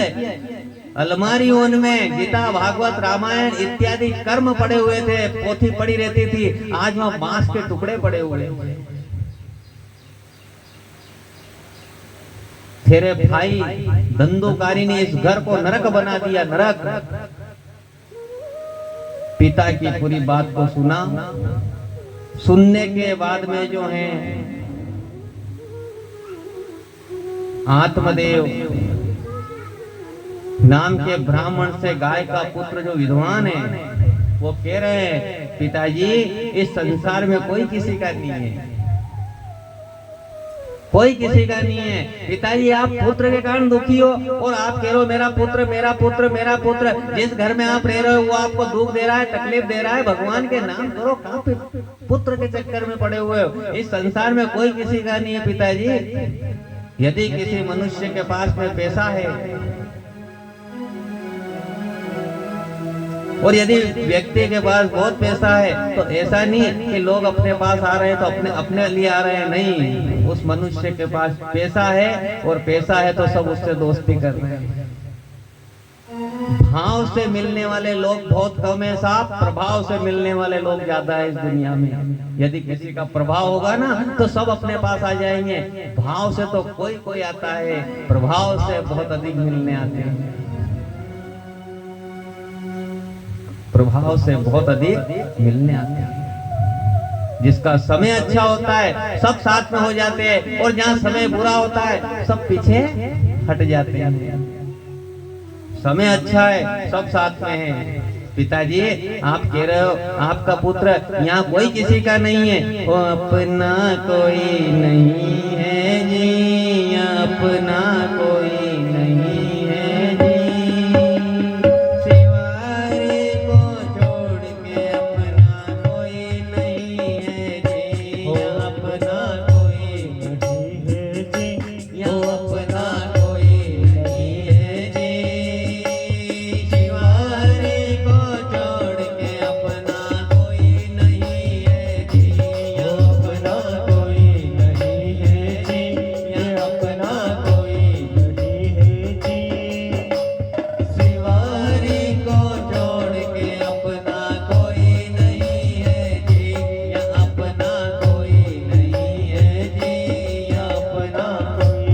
अलमारियों में गीता भागवत रामायण इत्यादि कर्म पड़े हुए थे, पोथी पड़ी रहती थी, आज वहां मांस के टुकड़े पड़े हुए। तेरे भाई धंधुकारी ने इस घर को नरक बना दिया, नरक। पिता की पूरी बात को सुना। सुनने के बाद में जो है आत्मदेव नाम के ब्राह्मण से गाय का पुत्र जो विद्वान है वो कह रहे हैं, पिताजी इस संसार में कोई किसी का नहीं है, कोई किसी का नहीं है। पिताजी आप पुत्र के कारण दुखी हो और आप कह रहे हो मेरा पुत्र मेरा पुत्र मेरा पुत्र। जिस घर में आप रह रहे हो वो आपको दुख दे रहा है, तकलीफ दे रहा है। भगवान के नाम करो, कहाँ पे पुत्र के चक्कर में पड़े हुए हो। इस संसार में कोई किसी का नहीं है पिताजी। यदि किसी मनुष्य के पास में पैसा है और यदि व्यक्ति के पास बहुत पैसा है तो ऐसा नहीं कि लोग अपने पास आ रहे हैं तो अपने लिए आ रहे हैं, नहीं। उस मनुष्य के पास पैसा है और पैसा है तो सब उससे दोस्ती कर रहे हैं। भाव से मिलने वाले लोग बहुत कम है साहब, प्रभाव से मिलने वाले लोग ज्यादा है इस दुनिया में। यदि किसी का प्रभाव होगा ना तो सब अपने पास आ जाएंगे। भाव से तो कोई कोई आता है, प्रभाव से बहुत अधिक मिलने आते हैं। प्रभाव से बहुत अधिक मिलने आते हैं। जिसका समय अच्छा होता है सब साथ में हो जाते हैं, और जहाँ समय बुरा होता है सब पीछे हट जाते हैं। समय अच्छा है, सब साथ में है। पिताजी आप कह रहे हो आपका पुत्र, यहाँ कोई किसी का नहीं है, वो अपना कोई नहीं है जी, यहाँ अपना कोई नहीं है जी, सिवारे को छोड़ के अपना कोई नहीं है जी, यहाँ अपना कोई नहीं है जी, यहाँ अपना कोई नहीं है जी, सिवारे को छोड़ के अपना कोई नहीं है जी, यहाँ अपना कोई नहीं है जी, यहाँ अपना कोई नहीं है जी, सिवारे को छोड़ के अपना कोई नहीं है जी, यहाँ अपना कोई नहीं है जी, यहाँ अपना कोई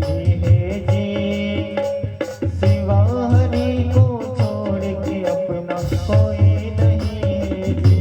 नहीं है जी, सिवा हरि को छोड़ के अपना कोई नहीं है जी।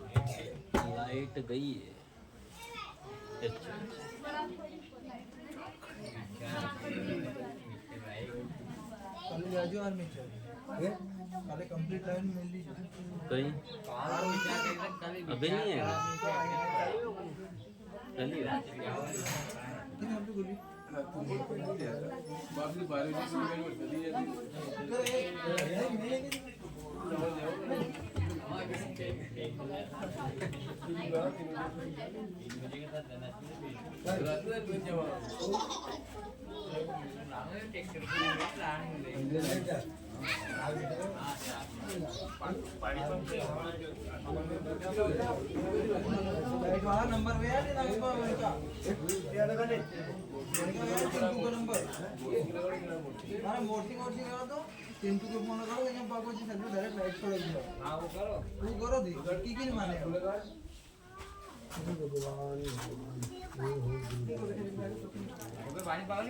लाइट गई है। कहीं अभी नहीं है नंबर मोर्सिंग करो तो चिंटू को फोन करो यहाँ बागोची सर डायरेक्ट लाइट छोड़ दियो हां वो करो तू करो दी की नहीं माने भगवान